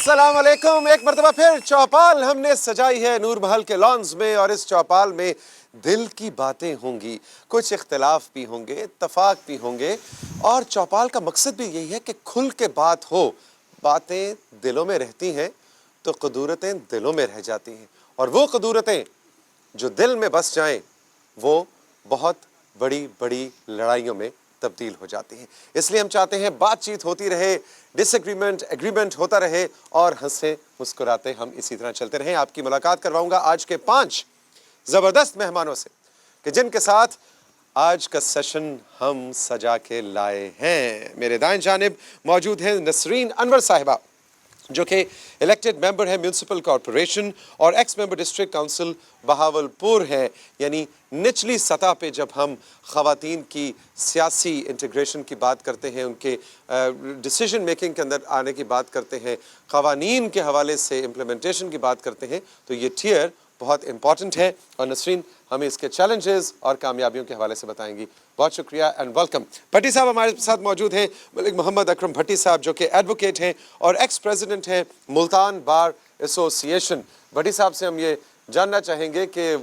अस्सलाम वालेकुम। एक मरतबा फिर चौपाल हमने सजाई है नूर महल के लॉन्स में, और इस चौपाल में दिल की बातें होंगी, कुछ इख्तिलाफ भी होंगे, इत्तफाक भी होंगे, और चौपाल का मकसद भी यही है कि खुल के बात हो। बातें दिलों में रहती हैं तो कदूरतें दिलों में रह जाती हैं, और वो कदूरतें जो दिल में बस जाएं वो बहुत बड़ी बड़ी लड़ाइयों में तब्दील हो जाती हैं। इसलिए हम चाहते हैं बातचीत होती रहे, डिसएग्रीमेंट एग्रीमेंट होता रहे, और हंसे मुस्कुराते हम इसी तरह चलते रहें। आपकी मुलाकात करवाऊंगा आज के 5 ज़बरदस्त मेहमानों से कि जिनके साथ आज का सेशन हम सजा के लाए हैं। मेरे दाएं जानिब मौजूद हैं नसरीन अनवर साहिबा, जो कि इलेक्टेड मेंबर है म्यूनसिपल कॉरपोरेशन और x member district council Bahawalpur है। यानी निचली सतह पे जब हम ख़वातीन की सियासी इंटीग्रेशन की बात करते हैं, उनके डिसीजन मेकिंग के अंदर आने की बात करते हैं, क़वानीन के हवाले से इम्प्लीमेंटेशन की बात करते हैं, तो ये टियर बहुत इंपॉर्टेंट है। और नसरीन हमें इसके चैलेंजेस और कामयाबियों के हवाले से बताएंगी। बहुत शुक्रिया एंड वेलकम। भट्टी साहब हमारे साथ मौजूद हैं, मलिक मोहम्मद अकरम भट्टी साहब, जो कि एडवोकेट हैं और एक्स प्रेसिडेंट हैं मुल्तान बार एसोसिएशन। भट्टी साहब से हम ये जानना चाहेंगे कि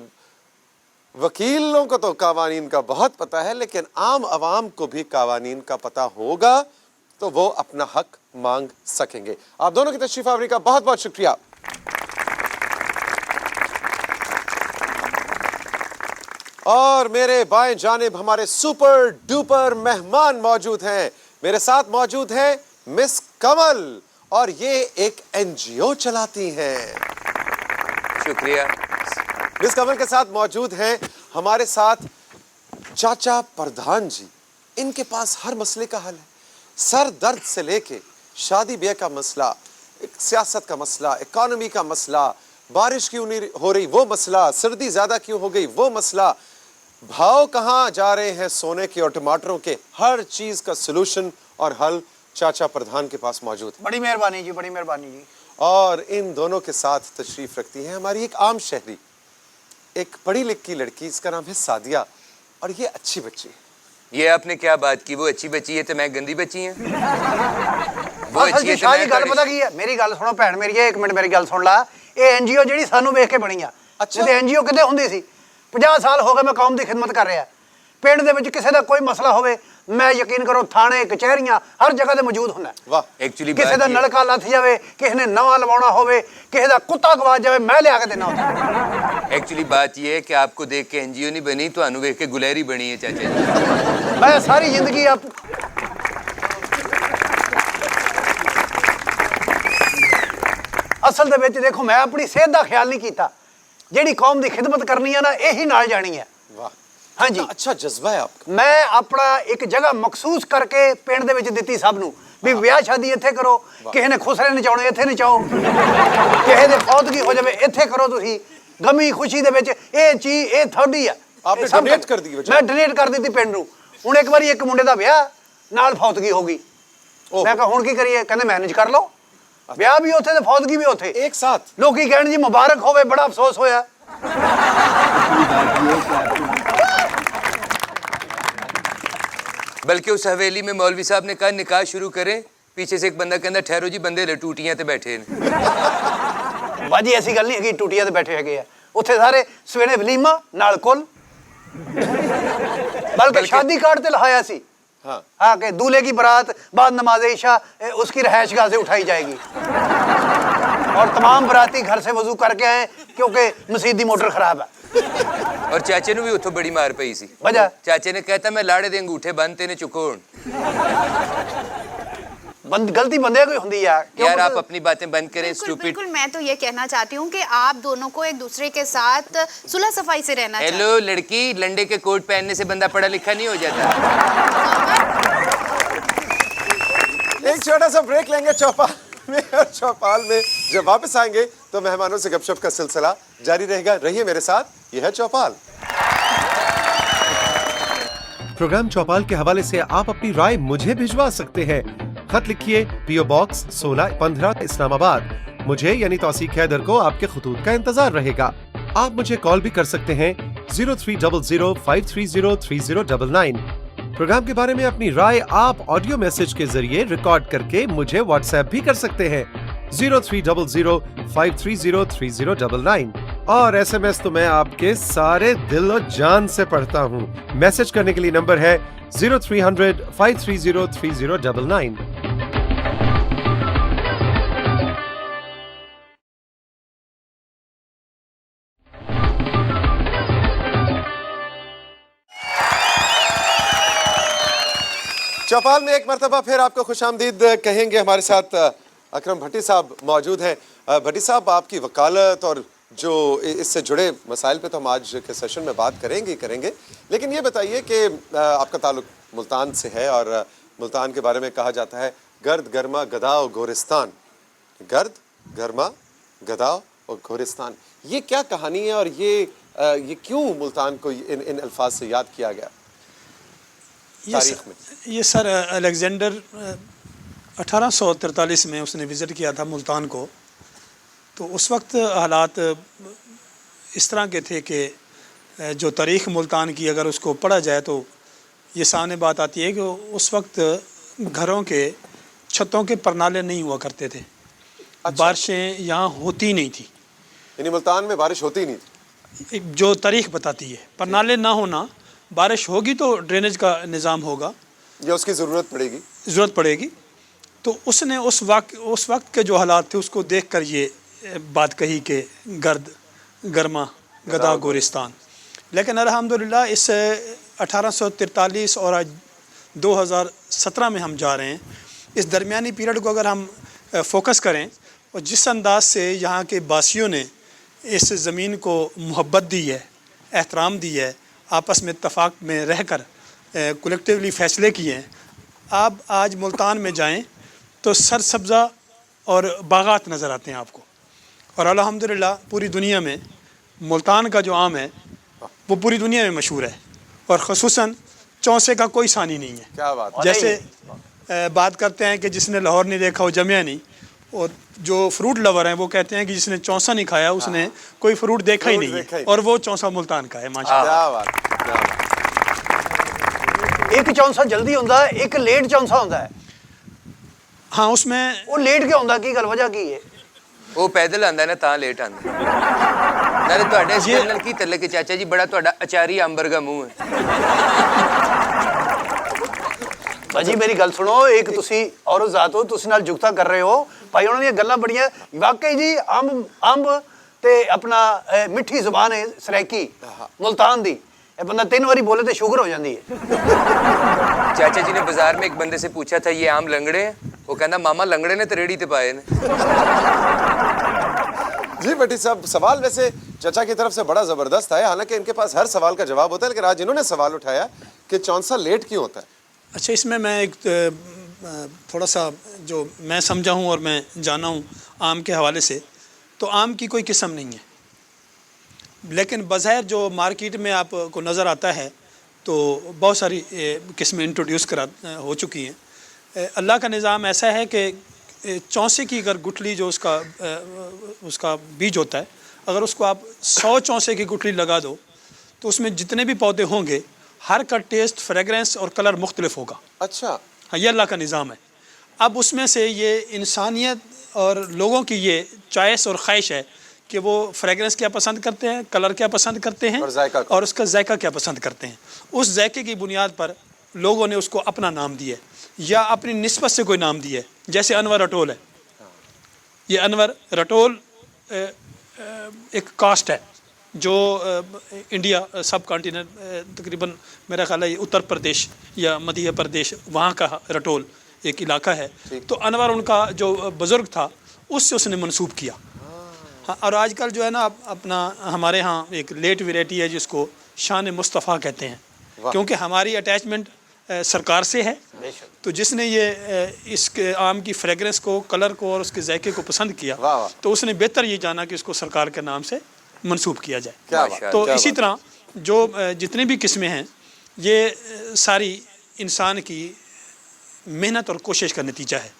वकीलों को तो कावानीन का बहुत पता है, लेकिन आम आवाम को भी कावानीन का पता होगा तो वो अपना हक मांग सकेंगे। आप दोनों की तशरीफ आवरी का बहुत बहुत शुक्रिया। और मेरे बाएं जानिब हमारे सुपर डुपर मेहमान मौजूद हैं। मेरे साथ मौजूद हैं मिस कमल, और ये एक एनजीओ चलाती हैं। शुक्रिया। मिस कमल के साथ मौजूद हैं हमारे साथ चाचा प्रधान जी। इनके पास हर मसले का हल है, सर दर्द से लेके शादी ब्याह का मसला, सियासत का मसला, इकोनॉमी का मसला, बारिश क्यों नहीं हो रही वो मसला, सर्दी ज्यादा क्यों हो गई वो मसला, भाव कहाँ जा रहे हैं सोने के और टमाटरों के, हर चीज का सलूशन और हल चाचा प्रधान के पास मौजूद है। बड़ी मेहरबानी जी, बड़ी मेहरबानी जी। और इन दोनों के साथ तशरीफ रखती है हमारी एक आम शहरी, एक पढ़ी लिखी लड़की, इसका नाम है सादिया, और ये अच्छी बच्ची है। ये आपने क्या बात की? वो अच्छी बच्ची है तो मैं गंदी बच्ची है? वो असल अच्छी है जी तो शादी मैं गल पता की है, मेरी गल सुनो भैन मेरी, एक मिनट मेरी गल सुन ला। ये एनजीओ ਜਿਹੜੀ ਸਾਨੂੰ ਵੇਖ ਕੇ ਬਣੀ ਆ। ਅੱਛਾ। ਤੇ ਐਨਜੀਓ ਕਿਤੇ ਹੁੰਦੀ ਸੀ? 50 ਸਾਲ ਹੋ ਗਏ ਮੈਂ ਕੌਮ ਦੀ ਖਿਦਮਤ ਕਰ ਰਿਹਾ। ਪਿੰਡ ਦੇ ਵਿੱਚ ਕਿਸੇ ਦਾ ਕੋਈ ਮਸਲਾ ਹੋਵੇ, ਮੈਂ ਯਕੀਨ ਕਰੋ ਥਾਣੇ ਕਚਹਿਰੀਆਂ ਹਰ ਜਗ੍ਹਾ ਤੇ ਮੌਜੂਦ ਹੁੰਦਾ। ਵਾਹ। एक्चुअली ਕਿਸੇ ਦਾ ਨਲਕਾ ਲੱਥ ਜਾਵੇ, ਕਿਸੇ ਨੇ ਨਵਾਂ ਲਵਾਉਣਾ ਹੋਵੇ, ਕਿਸੇ ਦਾ ਕੁੱਤਾ ਗਵਾਚ ਜਾਵੇ, ਮੈਂ ਲਿਆ ਕੇ ਦੇਣਾ ਉੱਥੇ। एक्चुअली बात ये है कि आपको देख के एनजीओ नहीं बनी, ਤੁਹਾਨੂੰ ਵੇਖ ਕੇ ਗੁਲੈਰੀ ਬਣੀ ਹੈ ਚਾਚਾ जी। ਮੈਂ ਸਾਰੀ ਜ਼ਿੰਦਗੀ ਆਪ ਅਸਲ ਦੇ ਵਿੱਚ ਦੇਖੋ ਮੈਂ ਆਪਣੀ ਸਿਹਤ ਦਾ ਖਿਆਲ ਨਹੀਂ ਕੀਤਾ। ਜਿਹੜੀ ਕੌਮ ਦੀ ਖਿਦਮਤ ਕਰਨੀ ਹੈ ਨਾ, ਇਹੀ ਨਾਲ ਜਾਣੀ ਹੈ। वाह, ਹਾਂਜੀ, अच्छा जज्बा है आपका। ਮੈਂ ਆਪਣਾ ਇੱਕ ਜਗ੍ਹਾ ਮਖਸੂਸ ਕਰਕੇ ਪਿੰਡ ਦੇ ਵਿੱਚ ਦਿੱਤੀ ਸਭ ਨੂੰ ਵੀ ਵਿਆਹ ਸ਼ਾਦੀ ਇੱਥੇ ਕਰੋ, ਕਿਸੇ ਨੇ ਖੁਸਰੇ ਨਚਾਉਣੇ ਇੱਥੇ ਨਚਾਓ, ਕਿਸੇ ਦੇ ਫੌਤਗੀ ਹੋ ਜਾਵੇ ਇੱਥੇ ਕਰੋ, ਤੁਸੀਂ ਗਮੀ ਖੁਸ਼ੀ ਦੇ ਵਿੱਚ ਇਹ ਚੀਜ਼ ਇਹ ਤੁਹਾਡੀ ਆ। आपने ਇਹ ਸਭ डोनेट कर दी? ਮੈਂ ਡੋਨੇਟ ਕਰ ਦਿੱਤੀ ਪਿੰਡ ਨੂੰ। ਹੁਣ ਇੱਕ ਵਾਰੀ ਇੱਕ ਮੁੰਡੇ ਦਾ ਵਿਆਹ ਨਾਲ ਫੌਤਗੀ ਹੋ ਗਈ। ਮੈਂ ਕਿਹਾ ਹੁਣ ਕੀ ਕਰੀਏ? ਕਹਿੰਦੇ ਮੈਨੇਜ ਕਰ ਲਓ, ਵਿਆਹ ਵੀ ਉੱਥੇ ਤੇ ਫੌਤਗੀ ਵੀ ਉੱਥੇ एक साथ। ਲੋਕੀ ਕਹਿਣ ਜੀ ਮੁਬਾਰਕ ਹੋਵੇ, ਬੜਾ ਅਫਸੋਸ ਹੋਇਆ। बल्कि उस हवेली में मौलवी साहब ने कहा निकाह शुरू करें, पीछे से एक बंदा कहता ठहरो जी बंदे टूटियां ते बैठे ने। ਬਾਜੀ ਐਸੀ ਗੱਲ ਨਹੀਂ ਹੈਗੀ, ਟੂਟੀਆਂ ਤੇ ਬੈਠੇ ਹੈਗੇ ਆ ਉੱਥੇ ਸਾਰੇ ਸਵੇਰੇ ਵਲੀਮਾ ਨਾਲ ਕੁੱਲ, बल्कि शादी कार्ड ਤੇ ਲਹਾਇਆ ਸੀ। हाँ हाँ कि दूल्हे की बारात बाद नमाज इशा उसकी रहायशगाह से उठाई जाएगी, और तमाम बराती घर से वजू करके आए क्योंकि मसीत दी मोटर खराब है। और चाचे ने भी उतो बड़ी मार पई सी। वजह चाचे ने कहता मैं लाड़े दे अंगूठे बंद तेने चुको हुण। गलती बंदे कोई होंदी है यार, आप अपनी बातें बंद करें स्टूपिड। बिल्कुल, मैं तो ये कहना चाहती हूँ कि आप दोनों को एक दूसरे के साथ सुलह सफाई से रहना चाहिए। हेलो लड़की, लंडे के कोट पहनने से बंदा पढ़ा लिखा नहीं हो जाता। एक छोटा सा ब्रेक लेंगे चौपाल में, और चौपाल में जब वापस आएंगे तो मेहमानों से गपशप का सिलसिला जारी रहेगा। रहिए मेरे साथ, यह है चौपाल। प्रोग्राम चौपाल के हवाले से आप अपनी राय मुझे भिजवा सकते हैं। खत लिखिए पीओ बॉक्स 1615 इस्लामाबाद। मुझे यानी तौसीक हैदर को आपके खतूत का इंतजार रहेगा। आप मुझे कॉल भी कर सकते हैं 030053030099। प्रोग्राम के बारे में अपनी राय आप ऑडियो मैसेज के जरिए रिकॉर्ड करके मुझे व्हाट्सएप भी कर सकते हैं। 0300530399 और SMS तो मैं आपके सारे दिल और जान से पढ़ता हूँ। मैसेज करने के लिए नंबर है 0300530399। चौपाल में एक मरतबा फिर आपको खुशामदीद कहेंगे। हमारे साथ अकरम भट्टी साहब मौजूद हैं। भट्टी साहब, आपकी वकालत और जो इससे जुड़े मसाइल पे तो हम आज के सेशन में बात करेंगे, लेकिन ये बताइए कि आपका ताल्लुक मुल्तान से है और मुल्तान के बारे में कहा जाता है गर्द गर्मा गदाओ गोरिस्तान। गर्द गर्मा गदाओ और गोरिस्तान, ये क्या कहानी है और ये क्यों मुल्तान को इन अल्फाज से याद किया गया तारीख में? ये सर अलेक्जेंडर 1843 में उसने विज़िट किया था मुल्तान को। तो उस वक्त हालात इस तरह के थे कि जो तारीख़ मुल्तान की अगर उसको पढ़ा जाए तो ये सामने बात आती है कि उस वक्त घरों के छतों के परनाले नहीं हुआ करते थे। अच्छा। बारिशें यहाँ होती नहीं थी, यानी मुल्तान में बारिश होती नहीं थी, जो तारीख़ बताती है। परनाले ना होना, बारिश होगी तो ड्रेनेज का निज़ाम होगा या उसकी ज़रूरत पड़ेगी। तो उसने उस वक्त के जो हालात थे उसको देखकर ये बात कही कि गर्द गर्मा गदा गोरिस्तान। लेकिन अल्हम्दुलिल्लाह इस 1843 और आज 2017 में हम जा रहे हैं। इस दरमियानी पीरियड को अगर हम फोकस करें और जिस अंदाज से यहाँ के बासियों ने इस ज़मीन को मोहब्बत दी है, एहतराम दी है, आपस में इत्तफाक में रहकर कलेक्टिवली फ़ैसले किए हैं। आप आज मुल्तान में जाएं तो सरसब्ज़ा और बागात नज़र आते हैं आपको। और अल्हम्दुलिल्लाह पूरी दुनिया में मुल्तान का जो आम है वो पूरी दुनिया में मशहूर है और ख़ुसूसन चौसे का कोई सानी नहीं है। क्या बात है। जैसे बात करते हैं कि जिसने लाहौर नहीं देखा वो जमिया नहीं, और जो फ्रूट लवर हैं वो कहते हैं कि जिसने चौसा नहीं खाया उसने कोई फ्रूट देखा ही नहीं है, और वो चौसा मुल्तान का है। माशाअल्लाह। एक चौंसा जल्दी होता है, एक लेट चौंसा होता है। हाँ, उसमें वो लेट क्या होता की गल वजह की है? वो पैदल आंदा ना तां लेट आंदा। नाले ਤੁਹਾਡੇ ਇਸ ਗੱਲ ਨਾਲ ਕੀ ਤੱਲਕ ਹੈ ਚਾਚਾ ਜੀ? ਬੜਾ ਤੁਹਾਡਾ ਅਚਾਰੀ ਅੰਬਰ ਦਾ ਮੂੰਹ ਹੈ। ਭਾਜੀ ਮੇਰੀ ਗੱਲ ਸੁਣੋ, ਇੱਕ ਤੁਸੀਂ ਔਰਤ ਜ਼ਾਤ ਹੋ, ਤੁਸੀਂ ਨਾਲ ਜੁਗਤਾ ਕਰ ਰਹੇ ਹੋ ਭਾਈ। ਉਹਨਾਂ ਦੀਆਂ ਗੱਲਾਂ ਬੜੀਆਂ ਵਾਕਈ ਜੀ। ਅੰਬ ਤੇ ਆਪਣਾ ਮਿੱਠੀ ਜ਼ੁਬਾਨ ਹੈ ਸਰੈਕੀ मुल्तान दी। ये बंदा 3 बारी बोले तो शुगर हो जाती है। चाचा जी ने बाजार में एक बंदे से पूछा था ये आम लंगड़े हैं? वो कहना मामा लंगड़े ने तो रेड़ी ते पाए ने। जी भट्टी साहब, सवाल वैसे चाचा की तरफ से बड़ा ज़बरदस्त है, हालांकि इनके पास हर सवाल का जवाब होता है, लेकिन आज इन्होंने सवाल उठाया कि चौंसा लेट क्यों होता है। अच्छा, इसमें मैं एक थोड़ा सा जो मैं समझा हूँ और मैं जाना हूँ आम के हवाले से, तो आम की कोई किस्म नहीं है, लेकिन बज़ाहिर जो मार्केट में आपको नज़र आता है तो बहुत सारी किस्में इंट्रोड्यूस हो चुकी हैं। अल्लाह का निज़ाम ऐसा है कि चौंसे की अगर गुठली जो उसका बीज होता है, अगर उसको आप 100 चौंसे की गुठली लगा दो तो उसमें जितने भी पौधे होंगे हर का टेस्ट, फ्रेगरेंस और कलर मुख्तलिफ होगा। अच्छा। हाँ, ये अल्लाह का निज़ाम है। अब उसमें से ये इंसानियत और लोगों की ये चॉइस और ख्वाहिश है कि वो फ्रेगरेंस क्या पसंद करते हैं, कलर क्या पसंद करते हैं और उसका जायका क्या पसंद करते हैं। उस जायके की बुनियाद पर लोगों ने उसको अपना नाम दिया या अपनी निस्बत से कोई नाम दिया है। जैसे अनवर रटोल है, ये अनवर रटोल एक कास्ट है जो इंडिया सब कॉन्टिनेंट तकरीबन मेरा ख्याल है उत्तर प्रदेश या मध्य प्रदेश वहाँ का रटोल एक इलाका है। तो अनवर उनका जो बुज़ुर्ग था उससे उसने मंसूब किया। हाँ, और आजकल जो है ना अपना हमारे यहाँ एक लेट वैरायटी है जिसको शान मुस्तफ़ा कहते हैं, क्योंकि हमारी अटैचमेंट सरकार से है। तो जिसने ये इसके आम की फ्रेगरेंस को, कलर को और उसके जायके को पसंद किया तो उसने बेहतर ये जाना कि इसको सरकार के नाम से मंसूब किया जाए। तो इसी तरह जो जितनी भी किस्में हैं ये सारी इंसान की मेहनत और कोशिश का नतीजा है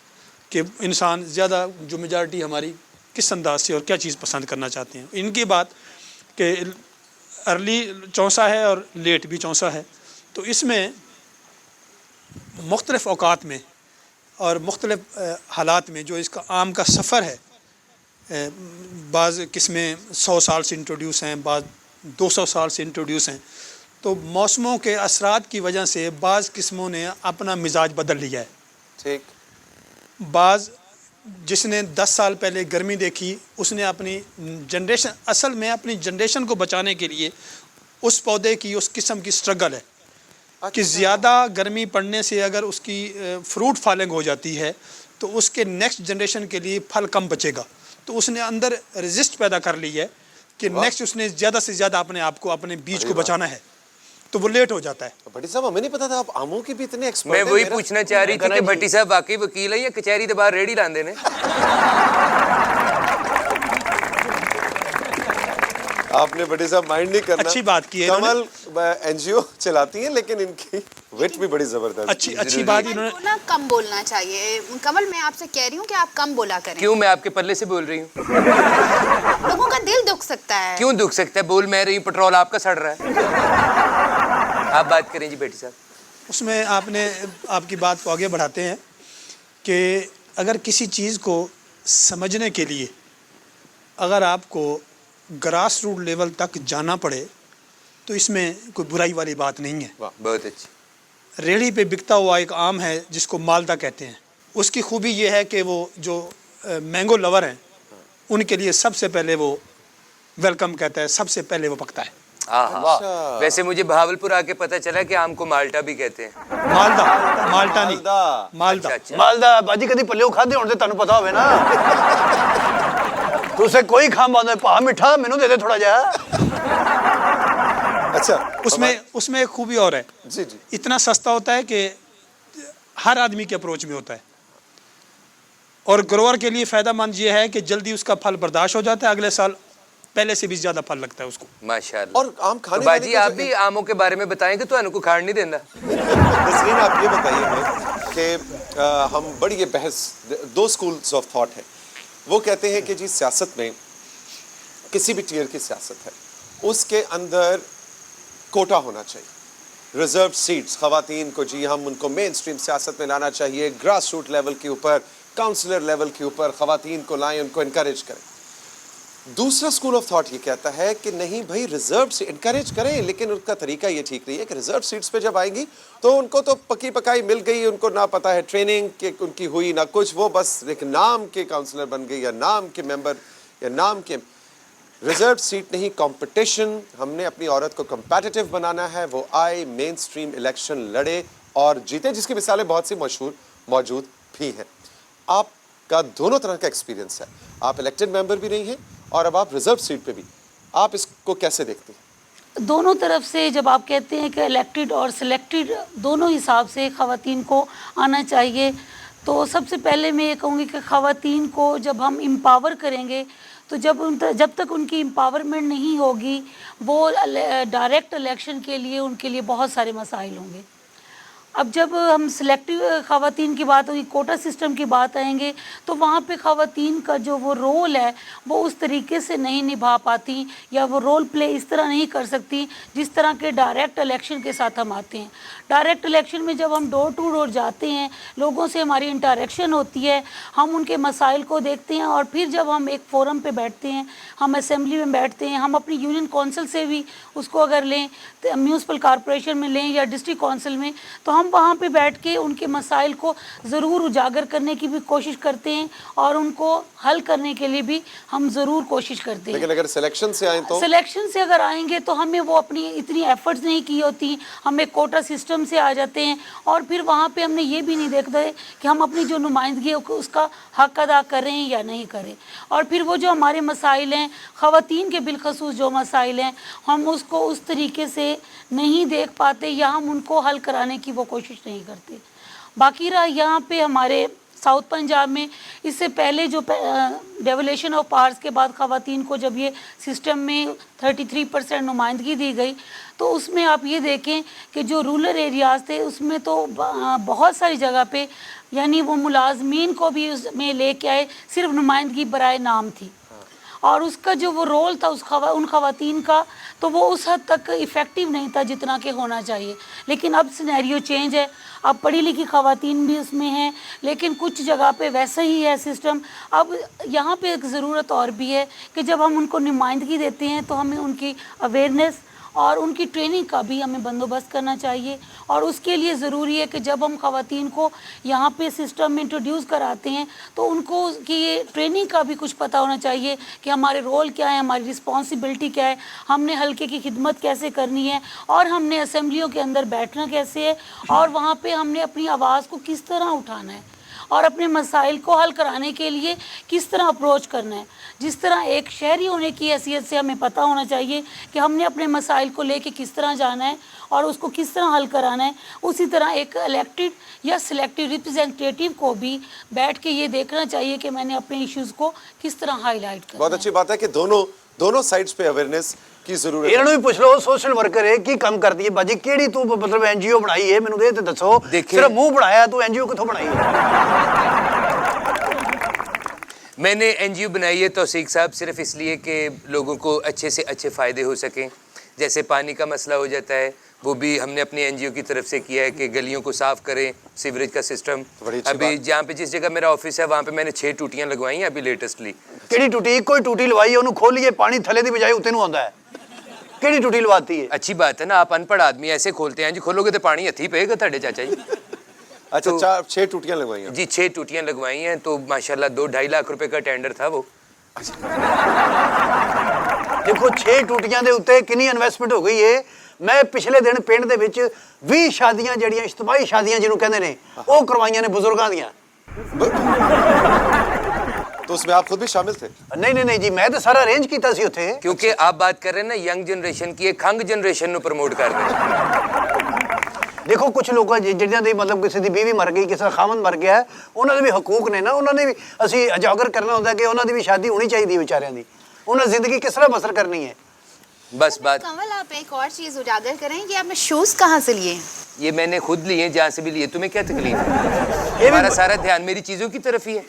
कि इंसान ज़्यादा जो मेजॉरिटी हमारी किस अंदाज से और क्या चीज़ पसंद करना चाहते हैं। इनकी बात कि अर्ली चौंसा है और लेट भी चौंसा है, तो इसमें मुख्तलिफ़ औकात में اور مختلف حالات میں جو اس کا عام کا سفر ہے، بعض قسمیں 100 سال سے انٹروڈیوس ہیں، بعض 200 سال سے انٹروڈیوس ہیں، تو موسموں کے اثرات کی وجہ سے بعض قسموں نے اپنا مزاج بدل لیا ہے. ٹھیک. بعض جس نے 10 سال پہلے گرمی دیکھی، اس نے اپنی جنریشن، اصل میں اپنی جنریشن کو بچانے کے لیے اس پودے کی اس قسم کی سٹرگل ہے کہ زیادہ گرمی پڑنے سے اگر اس کی فروٹ فالنگ ہو جاتی ہے تو اس کے نیکسٹ جنریشن کے لیے پھل کم بچے گا. تو اس نے اندر ریزسٹ پیدا کر لی ہے کہ نیکسٹ اس نے زیادہ سے زیادہ اپنے آپ کو، اپنے بیج کو بچانا ہے، تو وہ لیٹ ہو جاتا ہے. بھٹی صاحب ہمیں نہیں پتا تھا آپ آموں کی بھی اتنے ایکسپرٹ میں ہیں. وہی پوچھنا چاہ رہی تھی کہ بھٹی صاحب واقعی وکیل ہیں یا کچہری دے باہر ریڑھی لاندے نے؟ آپ نے بھٹی صاحب مائنڈ نہیں کرنا. اچھی بات کی ہے کمل این جی او چلاتی ہیں لیکن ان کی وٹ بھی بڑی زبردست. اچھی بات انہوں نے. نا کم بولنا چاہیے. کمل میں آپ سے کہہ رہی ہوں کہ آپ کم بولا کریں. کیوں؟ میں آپ کے پلے سے بول رہی ہوں. لوگوں کا دل دکھ سکتا ہے. کیوں دکھ سکتا ہے؟ بول میں رہی ہوں، پٹرول آپ کا سڑ رہا ہے. آپ بات کریں جی بیٹی صاحب. اس میں آپ کی بات کو آگے بڑھاتے ہیں کہ اگر کسی چیز کو سمجھنے کے لیے اگر آپ کو گراس روٹ لیول تک جانا پڑے تو اس میں کوئی برائی والی بات نہیں ہے. بہت اچھی. ریڑھی پہ بکتا ہوا ایک آم ہے جس کو مالدہ کہتے ہیں. اس کی خوبی یہ ہے کہ وہ جو مینگو لور ہیں ان کے لیے سب سے پہلے وہ ویلکم کہتا ہے، سب سے پہلے وہ پکتا ہے. ویسے مجھے بہاولپور آ کے پتہ چلا کہ آم کو مالٹا بھی کہتے ہیں. مالٹا نہیں، مالدہ. مالدہ باجی کدی پلیو کھادے ہون تے تانوں پتہ ہوے نا. تسے کوئی کھا باندا پا میٹھا مینوں دے دے تھوڑا جا. اچھا اس میں ایک خوبی اور ہے. جی جی. اتنا سستا ہوتا ہے کہ ہر آدمی کے اپروچ میں ہوتا ہے، اور گروور کے لیے فائدہ مند یہ ہے کہ جلدی اس کا پھل برداشت ہو جاتا ہے، اگلے سال پہلے سے بھی زیادہ پھل لگتا ہے اس کو. ماشاءاللہ. اور آم کھانے باجی آپ بھی آموں کے بارے میں بتائیں کہ تو انہوں کو کھاڑ نہیں دینا. نسرین آپ یہ بتائیے ہمیں کہ ہم بڑی یہ بحث، 2 اسکولز آف تھاٹ ہیں. وہ کہتے ہیں کہ جی سیاست میں کسی بھی ٹیئر کی سیاست ہے اس کے اندر کوٹا ہونا چاہیے، ریزرو سیٹس خواتین کو، جی ہم ان کو مین سٹریم سیاست میں لانا چاہیے، گراس روٹ لیول کے اوپر، کاؤنسلر لیول کے اوپر خواتین کو لائیں، ان کو انکریج کریں. دوسرا اسکول آف تھاٹ یہ کہتا ہے کہ نہیں بھائی ریزرو سیٹ انکریج کریں لیکن ان کا طریقہ یہ ٹھیک نہیں ہے کہ ریزرو سیٹس پہ جب آئیں گی تو ان کو تو پکی پکائی مل گئی، ان کو نہ پتہ ہے ٹریننگ کہ ان کی ہوئی نہ کچھ، وہ بس ایک نام کے کاؤنسلر بن گئی یا نام کے ممبر یا نام کے. ریزرو سیٹ نہیں، کمپٹیشن. ہم نے اپنی عورت کو کمپیٹیٹیو بنانا ہے، وہ آئے مین سٹریم الیکشن لڑے اور جیتے، جس کی مثالیں بہت سی مشہور موجود بھی ہیں. آپ کا دونوں طرح کا ایکسپیرینس ہے، آپ الیکٹڈ ممبر بھی نہیں ہیں اور اب آپ ریزرو سیٹ پہ بھی. آپ اس کو کیسے دیکھتے ہیں؟ دونوں طرف سے جب آپ کہتے ہیں کہ الیکٹڈ اور سلیکٹڈ دونوں حساب سے خواتین کو آنا چاہیے، تو سب سے پہلے میں یہ کہوں گی کہ خواتین کو جب ہم امپاور کریں گے تو جب تک ان کی امپاورمنٹ نہیں ہوگی وہ ڈائریکٹ الیکشن کے لیے ان کے لیے بہت سارے مسائل ہوں گے. اب جب ہم سلیکٹیو خواتین کی بات ہوگی، کوٹا سسٹم کی بات آئیں گے تو وہاں پہ خواتین کا جو وہ رول ہے وہ اس طریقے سے نہیں نبھا پاتی یا وہ رول پلے اس طرح نہیں کر سکتی جس طرح کے ڈائریکٹ الیکشن کے ساتھ ہم آتے ہیں. ڈائریکٹ الیکشن میں جب ہم ڈور ٹو ڈور جاتے ہیں، لوگوں سے ہماری انٹریکشن ہوتی ہے، ہم ان کے مسائل کو دیکھتے ہیں، اور پھر جب ہم ایک فورم پہ بیٹھتے ہیں، ہم اسمبلی میں بیٹھتے ہیں، ہم اپنی یونین کونسل سے بھی اس کو اگر لیں، میونسپل کارپوریشن میں لیں یا ڈسٹرکٹ کونسل میں، تو ہم وہاں پہ بیٹھ کے ان کے مسائل کو ضرور اجاگر کرنے کی بھی کوشش کرتے ہیں اور ان کو حل کرنے کے لیے بھی ہم ضرور کوشش کرتے ہیں. لیکن اگر سلیکشن سے آئیں تو سلیکشن سے اگر آئیں گے تو ہمیں وہ اپنی اتنی ایفرٹس نہیں کی ہوتی، ہم ایک کوٹا سسٹم سے آ جاتے ہیں اور پھر وہاں پہ ہم نے یہ بھی نہیں دیکھتا ہے کہ ہم اپنی جو نمائندگی ہے اس کا حق ادا کریں یا نہیں کریں. اور پھر وہ جو ہمارے مسائل ہیں خواتین کے بالخصوص جو مسائل ہیں ہم اس کو اس طریقے سے نہیں دیکھ پاتے یا ہم ان کو حل کرانے کی وہ کوشش نہیں کرتے. باقی رہا یہاں پہ ہمارے ساؤتھ پنجاب میں اس سے پہلے جو ڈیولیشن آف پاورز کے بعد خواتین کو جب یہ سسٹم میں 33% نمائندگی دی گئی تو اس میں آپ یہ دیکھیں کہ جو رورل ایریاز تھے اس میں تو بہت ساری جگہ پہ یعنی وہ ملازمین کو بھی اس میں لے کے آئے، صرف نمائندگی برائے نام تھی، اور اس کا جو وہ رول تھا ان خواتین کا तो वो उस हद तक इफ़ेक्टिव नहीं था जितना कि होना चाहिए। लेकिन अब सिनेरियो चेंज है, अब पढ़ी लिखी ख़वातीन भी उसमें हैं, लेकिन कुछ जगह पे वैसा ही है सिस्टम। अब यहाँ पे एक ज़रूरत और भी है कि जब हम उनको नुमाइंदगी देते हैं तो हमें उनकी अवेयरनेस और उनकी ट्रेनिंग का भी हमें बंदोबस्त करना चाहिए। और उसके लिए ज़रूरी है कि जब हम ख़वातीन को यहाँ पे सिस्टम में इंट्रोड्यूस कराते हैं तो उनको कि ये ट्रेनिंग का भी कुछ पता होना चाहिए कि हमारे रोल क्या है, हमारी रिस्पॉन्सिबिलिटी क्या है, हमने हल्के की खिदमत कैसे करनी है, और हमने असम्बलियों के अंदर बैठना कैसे है, और वहाँ पर हमने अपनी आवाज़ को किस तरह उठाना है, और अपने मसाइल को हल कराने के लिए किस तरह अप्रोच करना है। जिस तरह एक शहरी होने की हैसियत से हमें पता होना चाहिए कि हमने अपने मसाइल को लेके किस तरह जाना है और उसको किस तरह हल कराना है, उसी तरह एक इलेक्टेड या सिलेक्टेड रिप्रेजेंटेटिव को भी बैठ के ये देखना चाहिए कि मैंने अपने इश्यूज़ को किस तरह हाईलाइट करना है। बहुत अच्छी बात है कि दोनों साइड्स पे अवेयरनेस की जरूरत ਇਹਨਾਂ ਨੂੰ ਵੀ ਪੁੱਛ ਲਓ ਸੋਸ਼ਲ ਵਰਕਰ ਹੈ ਕੀ ਕੰਮ ਕਰਦੀ ਹੈ ਬਾਜੀ, ਕਿਹੜੀ ਤੂੰ ਮਤਲਬ ਐਨਜੀਓ ਬਣਾਈ ਹੈ, ਮੈਨੂੰ ਇਹ ਤੇ ਦੱਸੋ। ਸਿਰਫ ਮੂੰਹ ਬਣਾਇਆ, ਤੂੰ ਐਨਜੀਓ ਕਿੱਥੋਂ ਬਣਾਈ ਹੈ? मैंने एनजीओ बनाई है तौसीक साहब सिर्फ इसलिए कि लोगों को अच्छे से अच्छे फ़ायदे हो सकें। जैसे पानी का मसला हो जाता है, वो भी हमने अपनी एनजीओ की तरफ से किया है कि गलियों को साफ़ करें, सीवरेज का सिस्टम। अभी जहाँ पे जिस जगह मेरा ऑफिस है वहाँ पे मैंने 6 टूटियाँ लगवाई हैं अभी लेटेस्टली। ਕਿਹੜੀ ਟੂਟੀ? ਇੱਕੋ ਹੀ ਟੂਟੀ ਲਵਾਈ ਹੈ, ਉਹਨੂੰ ਖੋਲੀਏ ਪਾਣੀ ਥੱਲੇ ਦੀ ਬਜਾਏ ਉੱਤੇ ਨੂੰ ਆਉਂਦਾ ਹੈ। ਕਿਹੜੀ ਟੂਟੀ ਲਵਾਤੀ ਹੈ? अच्छी बात है ना, आप अनपढ़ आदमी ऐसे खोलते हैं जी, खोलोगे तो पानी हथी पेगा ताड़े चाचा जी। अच्छा, 6 टूटियां लगवाई हैं जी, 6 टूटियाँ लगवाई हैं, तो माशाल्लाह 2-2.5 लाख रुपए का टेंडर था वो। ਦੇਖੋ 6 ਟੂਟੀਆਂ ਦੇ ਉੱਤੇ ਕਿੰਨੀ ਇਨਵੈਸਟਮੈਂਟ ਹੋ ਗਈ ਹੈ। ਮੈਂ ਪਿਛਲੇ ਦਿਨ ਪਿੰਡ ਦੇ ਵਿੱਚ 20 ਸ਼ਾਦੀਆਂ ਜਿਹੜੀਆਂ ਇਜਤਮਾਈ ਸ਼ਾਦੀਆਂ ਜਿਹਨੂੰ ਕਹਿੰਦੇ ਨੇ ਉਹ ਕਰਵਾਈਆਂ ਨੇ ਬਜ਼ੁਰਗਾਂ ਦੀਆਂ। तो उसमें आप खुद भी शामिल थे? नहीं जी, मैं तो सारा अरेंज ਕੀਤਾ ਸੀ ਉੱਥੇ। क्योंकि आप बात कर रहे हैं ना यंग जनरेशन की, एक खंग जनरेशन ਨੂੰ प्रमोट कर रहे हैं। ਦੇਖੋ ਕੁਝ ਲੋਕ ਜਿਹੜਿਆਂ ਦੇ ਮਤਲਬ ਕਿਸੇ ਦੀ ਬੀਵੀ ਮਰ ਗਈ, ਕਿਸੇ ਦਾ ਖਾਮਨ ਮਰ ਗਿਆ, ਉਹਨਾਂ ਦੇ ਵੀ ਹਕੂਕ ਨੇ ਨਾ, ਉਹਨਾਂ ਨੇ ਵੀ ਅਸੀਂ ਉਜਾਗਰ ਕਰਨਾ ਹੁੰਦਾ ਕਿ ਉਹਨਾਂ ਦੀ ਵੀ ਸ਼ਾਦੀ ਹੋਣੀ ਚਾਹੀਦੀ ਹੈ ਵਿਚਾਰਿਆਂ ਦੀ। ਉਹਨਾਂ ਜ਼ਿੰਦਗੀ किस तरह बसर करनी है। बस बात कमल, आप एक और चीज़ उजागर करें कि आपने शूज़ कहाँ से लिए? ये मैंने खुद लिए, जहाँ से भी लिए। तुम्हें क्या तकलीफ है? हमारा सारा ध्यान मेरी चीज़ों की तरफ ही है।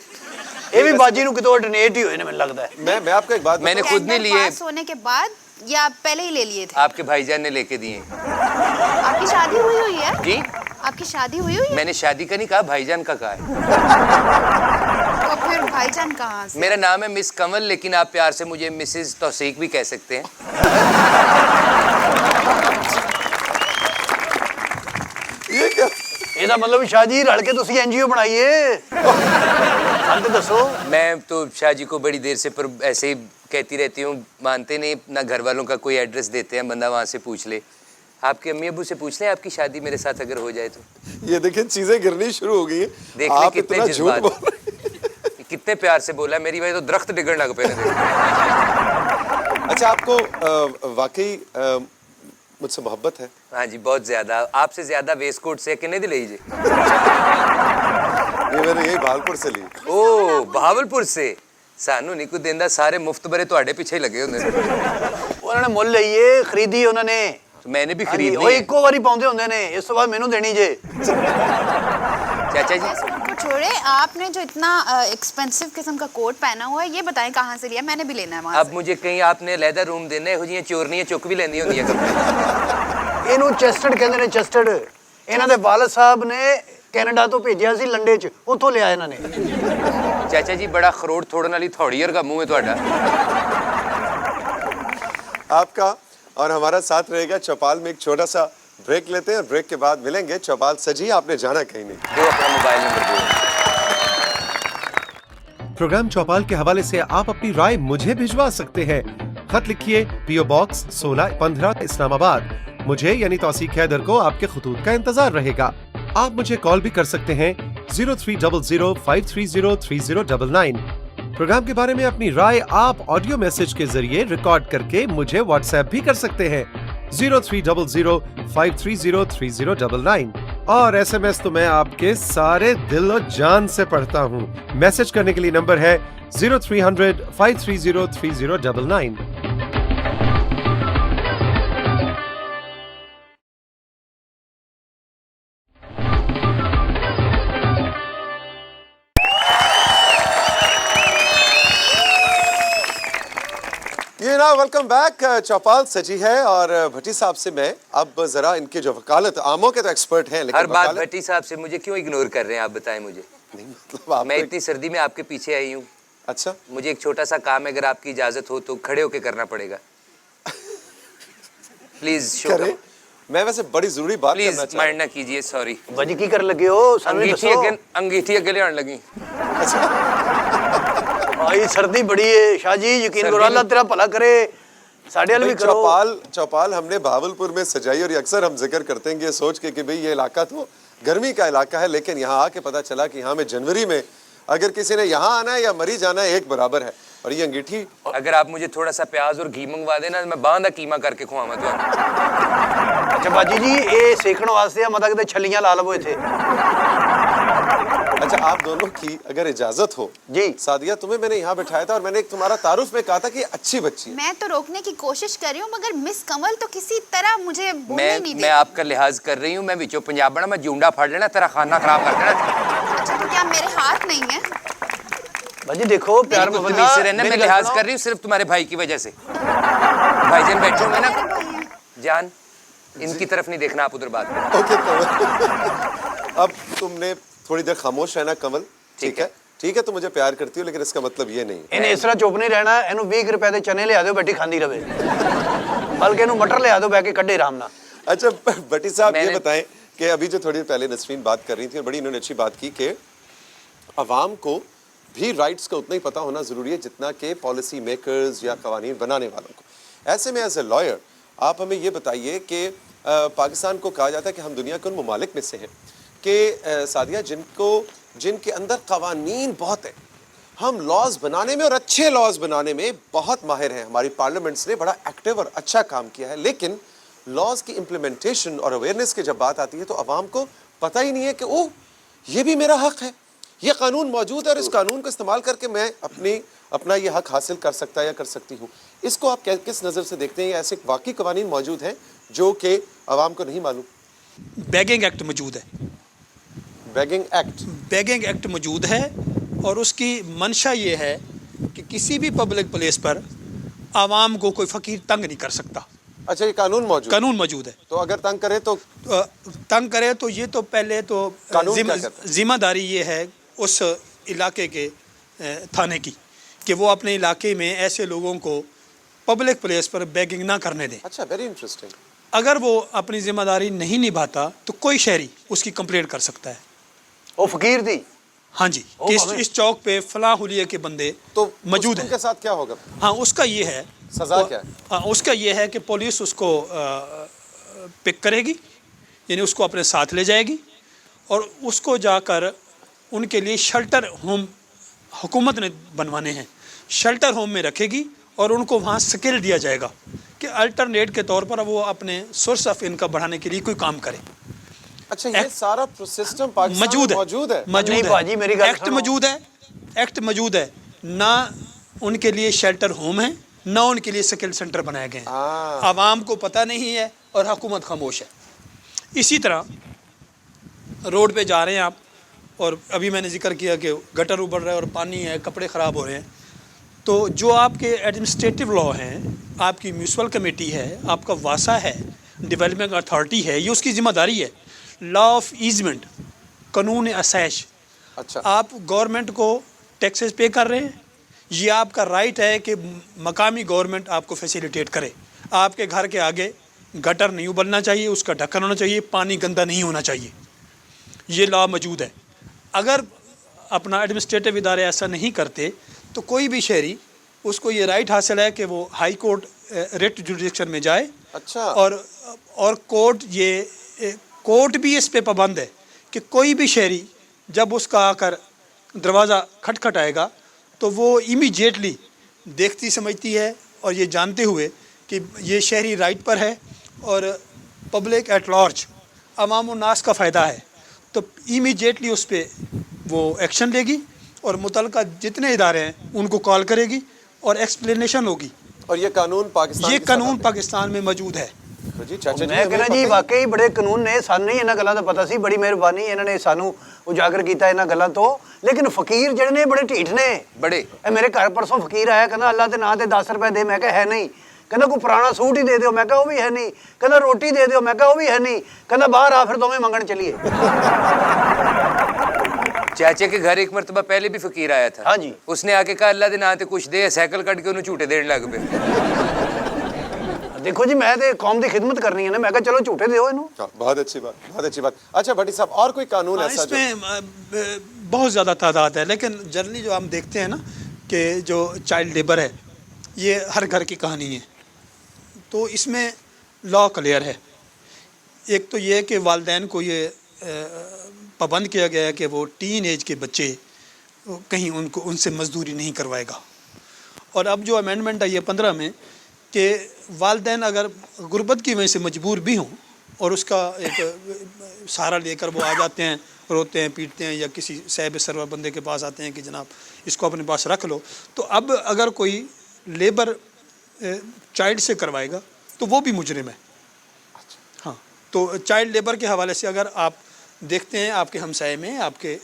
ये भी बाजी ਨੂੰ ਕਿਤੋਂ ਅਲਟਰਨੇਟ ਹੀ ਹੋਏ ਨੇ ਮੈਨੂੰ ਲੱਗਦਾ ਹੈ। मैं आपको एक बात मैंने खुद नहीं लिए, पास होने के बाद या आप पहले ही ले लिए थे? आपके भाईजान ने लेके दिए। आपकी शादी हुई है? जी, आपकी शादी हुई है? मैंने शादी का नहीं कहा, भाईजान का कहा है। तो फिर भाईजान कहाँ से? मेरा नाम है मिस कमल, लेकिन आप प्यार से मुझे मिसेस तौसीक भी कह सकते हैं। ये क्या? ਇਹਦਾ ਮਤਲਬ ਸ਼ਾਹ ਜੀ ਰਲ ਕੇ ਤੁਸੀਂ ਐਨਜੀਓ ਬਣਾਈਏ। ਸਾਨੂੰ ਦੱਸੋ। मैं तो शाह जी को बड़ी देर से पर ऐसे ही कहती रहती हूँ, मानते नहीं ना, घर वालों का कोई एड्रेस देते हैं, बंदा वहाँ से पूछ ले। आपके अम्मी अबू से पूछ लें आपकी शादी मेरे साथ अगर हो जाए तो। ये देखिए चीजें गिरनी शुरू हो गई हैं। देख ले आप कितने इतना झूठ जज्बात। बोल रहे हैं। कितने प्यार से बोला, मेरी वजह तो दरख्त डिगण लग पे। अच्छा, आपको वाकई मुझसे मोहब्बत है? हाँ जी, बहुत ज्यादा। आपसे ज्यादा वेस्ट कोट से किन्ने दी ली जी? ये मैंने यही भावलपुर से ली। ओ बहावलपुर से सानू नहीं कुछ देंदा, सारे मुफ्त बरे ਤੁਹਾਡੇ ਪਿੱਛੇ ਹੀ ਲੱਗੇ ਹੁੰਦੇ ਨੇ। ਉਹਨਾਂ ਨੇ ਮੁੱਲ ਲਈਏ, ਖਰੀਦੀ ਉਹਨਾਂ ਨੇ। मैंने भी ਉਹ खरीदनी है। ਇੱਕੋ ਵਾਰੀ ਪਾਉਂਦੇ ਹੁੰਦੇ ਨੇ, ਇਸ ਤੋਂ ਬਾਅਦ ਮੈਨੂੰ ਦੇਣੀ ਜੇ। चाचा जी, इस कोट को छोड़े, आपने जो इतना एक्सपेंसिव किस्म का कोट पहना हुआ है, ये बताएं कहाँ से लिया? मैंने भी लेना है वहाँ अब मुझे कहीं आपने लहदा रूम देना है, ਇਹੋ ਜਿਹੀਆਂ ਚੋਰਨੀਆਂ ਚੁੱਕ ਵੀ ਲੈਂਦੀਆਂ ਹੁੰਦੀਆਂ ਕੱਪੜੇ। ਇਹਨੂੰ ਚੈਸਟਡ ਕਹਿੰਦੇ ਨੇ, ਚੈਸਟਡ। ਇਹਨਾਂ ਦੇ ਵਾਲਦ ਸਾਹਿਬ ਨੇ ਕੈਨੇਡਾ ਤੋਂ ਭੇਜਿਆ ਸੀ ਲੰਡੇ 'ਚ, ਉੱਥੋਂ ਲਿਆ ਇਹਨਾਂ ਨੇ। ਚਾਚਾ ਜੀ ਬੜਾ ਖਰੋੜ ਥੋੜਨ ਵਾਲੀ ਥੋੜੀ ਵਰਗਾ ਮੂੰਹ ਹੈ ਤੁਹਾਡਾ। आपका और हमारा साथ रहेगा। चौपाल में एक छोटा सा ब्रेक लेते हैं और ब्रेक के बाद मिलेंगे। चौपाल सजी, आपने जाना कहीं नहीं। दो अपना मोबाइल नंबर दो। प्रोग्राम चौपाल के हवाले से आप अपनी राय मुझे भिजवा सकते हैं। खत लिखिए, PO बॉक्स 1615 इस्लामाबाद। मुझे यानी तौसीक हैदर को आपके खतूत का इंतजार रहेगा। आप मुझे कॉल भी कर सकते हैं 0300-530-3099। प्रोग्राम के बारे में अपनी राय आप ऑडियो मैसेज के जरिए रिकॉर्ड करके मुझे व्हाट्सएप भी कर सकते हैं 0300-530-3099। और SMS तो मैं आपके सारे दिल और जान से पढ़ता हूँ। मैसेज करने के लिए नंबर है 0300-530-3099। یہ نا ویلکم بیک. چوپال سجی ہے اور بھٹی صاحب سے میں اب ذرا ان کے جو وکالت عاموں کے تو ایکسپرٹ ہیں لیکن ہر بات بھٹی صاحب سے مجھے کیوں اگنور کر رہے ہیں آپ بتائیں مجھے. نہیں مطلب آپ میں اتنی سردی میں آپ کے پیچھے آئی ہوں. اچھا مجھے ایک چھوٹا سا کام ہے, اگر آپ کی اجازت ہو تو کھڑے ہو کے کرنا پڑے گا. پلیز شو کریں. میں ویسے بڑی ضروری بات پلیز کرنا چاہتا مائنڈ نہ کیجیے, سوری. بھاجی کی کر لگے ہو انگیٹھی اگلے آنے لگی. بھائی سردی بڑی ہے شاہ جی, یقین کرو اللہ تیرا بھلا کرے. ساڑھے بھی کرو. چوپال ہم نے بہاولپور میں سجائی اور اکثر ہم ذکر کرتے ہیں یہ سوچ کے کہ بھئی یہ علاقہ تو گرمی کا علاقہ ہے, لیکن یہاں آ کے پتہ چلا کہ یہاں میں جنوری میں اگر کسی نے یہاں آنا ہے یا مری جانا ہے ایک برابر ہے. اور یہ انگیٹھی اگر آپ مجھے تھوڑا سا پیاز اور گھی منگوا دینا میں باندھا قیمہ کر کے کھواواں تو. اچھا باجی جی یہ سیکھنے واسطے مطلب کہ چھلیاں لا لو تھے. اچھا آپ دونوں کی اگر اجازت ہو جی سعدیہ, تمہیں میں نے یہاں بٹھایا تھا اور میں نے ایک تمہارا تعارف میں کہا تھا کہ یہ اچھی بچی ہے. میں تو روکنے کی کوشش کر رہی ہوں مگر مس کنول تو کسی طرح مجھے بولنے نہیں میں دے. آپ کا لحاظ کر رہی ہوں, میں وچوں پنجاب بنا, میں جونڈا پھاڑ لینا, تیرا کھانا خراب کر دینا. اچھا تو کیا میرے ہاتھ نہیں ہے؟ باجی دیکھو پیار کو تمیز سے رہنا, میں لحاظ کر رہی ہوں صرف تمہارے بھائی کی وجہ سے. بھائی جان بیٹھے ہوئے نا جان, ان کی طرف نہیں دیکھنا, آپ ادھر بات کریں. اوکے کنول, اب تم نے تھوڑی دیر خاموش رہنا کنول, ٹھیک ہے؟ ٹھیک ہے تو مجھے پیار کرتی ہو لیکن اس کا مطلب یہ نہیں. انہیں اس طرح چپ نہیں رہنا, اینو 20 روپے دے چنے لیا دو بیٹھی کھاندی رہے, بلکہ اینو مٹر لیا دو بہ کے کڈے آرام نہ. اچھا بٹی صاحب یہ بتائیں کہ ابھی جو تھوڑی پہلے نسرین بات کر رہی تھی اور بڑی انہوں نے اچھی بات کی کہ عوام کو بھی رائٹس کا اتنا ہی پتہ ہونا ضروری ہے جتنا کہ پالیسی میکرز یا قوانین بنانے والوں کو. ایسے میں ایز اے لائر آپ ہمیں یہ بتائیے کہ پاکستان کو کہا جاتا ہے کہ ہم دنیا کے ان ممالک میں سے ہیں کہ سعدیہ جن کے اندر قوانین بہت ہیں, ہم لاز بنانے میں اور اچھے لاز بنانے میں بہت ماہر ہیں. ہماری پارلیمنٹس نے بڑا ایکٹیو اور اچھا کام کیا ہے, لیکن لاز کی امپلیمنٹیشن اور اویئرنیس کی جب بات آتی ہے تو عوام کو پتہ ہی نہیں ہے کہ اوہ یہ بھی میرا حق ہے, یہ قانون موجود ہے اور اس قانون کو استعمال کر کے میں اپنا یہ حق حاصل کر سکتا یا کر سکتی ہوں. اس کو آپ کس نظر سے دیکھتے ہیں؟ ایسے واقعی قوانین موجود ہیں جو کہ عوام کو نہیں معلوم؟ بیگنگ ایکٹ موجود ہے. بیگنگ ایکٹ موجود ہے اور اس کی منشا یہ ہے کہ کسی بھی پبلک پلیس پر عوام کو کوئی فقیر تنگ نہیں کر سکتا. اچھا یہ قانون موجود ہے. تو اگر تنگ کرے تو یہ تو پہلے تو ذمہ داری یہ ہے اس علاقے کے تھانے کی کہ وہ اپنے علاقے میں ایسے لوگوں کو پبلک پلیس پر بیگنگ نہ کرنے دیں. اچھا ویری انٹرسٹنگ. اگر وہ اپنی ذمہ داری نہیں نبھاتا تو کوئی شہری اس کی کمپلینٹ کر سکتا ہے. وہ فقیر تھی. ہاں جی, اس چوک پہ فلاں حلیے کے بندے تو موجود ہیں. ان کے ساتھ کیا ہوگا؟ ہاں اس کا یہ ہے سزا کیا ہے؟ ہاں اس کا یہ ہے کہ پولیس اس کو پک کرے گی, یعنی اس کو اپنے ساتھ لے جائے گی اور اس کو جا کر ان کے لیے شیلٹر ہوم حکومت نے بنوانے ہیں, شیلٹر ہوم میں رکھے گی اور ان کو وہاں سکل دیا جائے گا کہ الٹرنیٹ کے طور پر وہ اپنے سورس آف انکم بڑھانے کے لیے کوئی کام کرے. اچھا یہ سارا سسٹم پاکستان میں موجود ہے. ایکٹ موجود ہے. نہ ان کے لیے شیلٹر ہوم ہے نہ ان کے لیے سکل سینٹر بنائے گئے ہیں. عوام کو پتہ نہیں ہے اور حکومت خاموش ہے. اسی طرح روڈ پہ جا رہے ہیں آپ اور ابھی میں نے ذکر کیا کہ گٹر ابل رہا ہے اور پانی ہے, کپڑے خراب ہو رہے ہیں, تو جو آپ کے ایڈمنسٹریٹو لا ہیں, آپ کی میونسپل کمیٹی ہے, آپ کا واسا ہے, ڈیولپمنٹ اتھارٹی ہے, یہ اس کی ذمہ داری ہے. لا آف ایزمنٹ, قانون آسائش. اچھا آپ گورنمنٹ کو ٹیکسز پے کر رہے ہیں, یہ آپ کا رائٹ ہے کہ مقامی گورنمنٹ آپ کو فیسیلیٹیٹ کرے. آپ کے گھر کے آگے گٹر نہیں ابلنا چاہیے, اس کا ڈھکن ہونا چاہیے, پانی گندا نہیں ہونا چاہیے. یہ لا موجود ہے. اگر اپنا ایڈمنسٹریٹو ادارے ایسا نہیں کرتے تو کوئی بھی شہری اس کو یہ رائٹ حاصل ہے کہ وہ ہائی کورٹ ریٹ جوڈیکشن میں جائے. اچھا اور کورٹ بھی اس پہ پابند ہے کہ کوئی بھی شہری جب اس کا آ کر دروازہ کھٹکھٹائے گا تو وہ امیجیٹلی دیکھتی سمجھتی ہے اور یہ جانتے ہوئے کہ یہ شہری رائٹ پر ہے اور پبلک ایٹ لارج عوام الناس کا فائدہ ہے, تو امیجیٹلی اس پہ وہ ایکشن لے گی اور متعلقہ جتنے ادارے ہیں ان کو کال کرے گی اور ایکسپلینیشن ہوگی. اور یہ قانون پاکستان پاکستان میں موجود ہے. तो जी चाचा जी ਮੈਂ ਕਹਿੰਦਾ ਜੀ ਵਾਕਈ ਬੜੇ ਕਾਨੂੰਨ ਨੇ, ਸਾਨੂੰ ਨਹੀਂ ਇਹਨਾਂ ਗੱਲਾਂ ਦਾ ਪਤਾ ਸੀ। ਬੜੀ ਮਿਹਰਬਾਨੀ ਇਹਨਾਂ ਨੇ ਸਾਨੂੰ ਉਜਾਗਰ ਕੀਤਾ ਇਹਨਾਂ ਗੱਲਾਂ ਤੋਂ। ਲੇਕਿਨ ਫਕੀਰ ਜਿਹੜੇ ਨੇ ਬੜੇ ਢੀਠ ਨੇ बड़े ਇਹ ਮੇਰੇ ਘਰ ਪਰਸੋਂ ਫਕੀਰ ਆਇਆ, ਕਹਿੰਦਾ ਅੱਲਾ ਦੇ ਨਾਂ ਤੇ 10 ਰੁਪਏ ਦੇ। ਮੈਂ ਕਿਹਾ ਹੈ ਨਹੀਂ। ਕਹਿੰਦਾ ਕੋਈ ਪੁਰਾਣਾ ਸੂਟ ਹੀ ਦੇ ਦਿਓ। ਮੈਂ ਕਿਹਾ ਉਹ ਵੀ ਹੈ ਨਹੀਂ। ਕਹਿੰਦਾ ਰੋਟੀ ਦੇ ਦਿਓ। ਮੈਂ ਕਿਹਾ ਉਹ ਵੀ ਹੈ ਨਹੀਂ। ਕਹਿੰਦਾ ਬਾਹਰ ਆ, ਫਿਰ ਦੋਵੇਂ ਮੰਗਣ ਚਲੀਏ। चाचे के घर एक मरतबा पहले भी फकीर आया था। हाँ जी। उसने आके कहा अल्लाह दे नाम ते कुछ दे, साइकिल कट के उन्हें झूठे देने लग पे। देखो जी मैं तो कौम की खिदमत करनी है ना, मैं कहा चलो झूठे दो इनू। बहुत अच्छी बात, बहुत अच्छी बात। अच्छा भट्टी साहब, और कोई कानून ऐसा जो इसमें बहुत ज़्यादा तादाद है, लेकिन जनरली जो हम देखते हैं ना कि जो चाइल्ड लेबर है ये हर घर की कहानी है। तो इसमें लॉ क्लियर है। एक तो ये है कि वालिदैन को ये पाबंद किया गया है कि वो टीन एज के बच्चे कहीं उनसे मजदूरी नहीं करवाएगा। और अब जो अमेंडमेंट आई है 15 में कि वालिदैन अगर गुर्बत की वजह से मजबूर भी हों और उसका एक सहारा लेकर वो आ जाते हैं, रोते हैं, पीटते हैं, या किसी साहिब सरवर बंदे के पास आते हैं कि जनाब इसको अपने पास रख लो, तो अब अगर कोई लेबर चाइल्ड से करवाएगा तो वो भी मुजरिम है। हाँ, तो चाइल्ड लेबर के हवाले से अगर आप देखते हैं आपके हमसाये में, आपके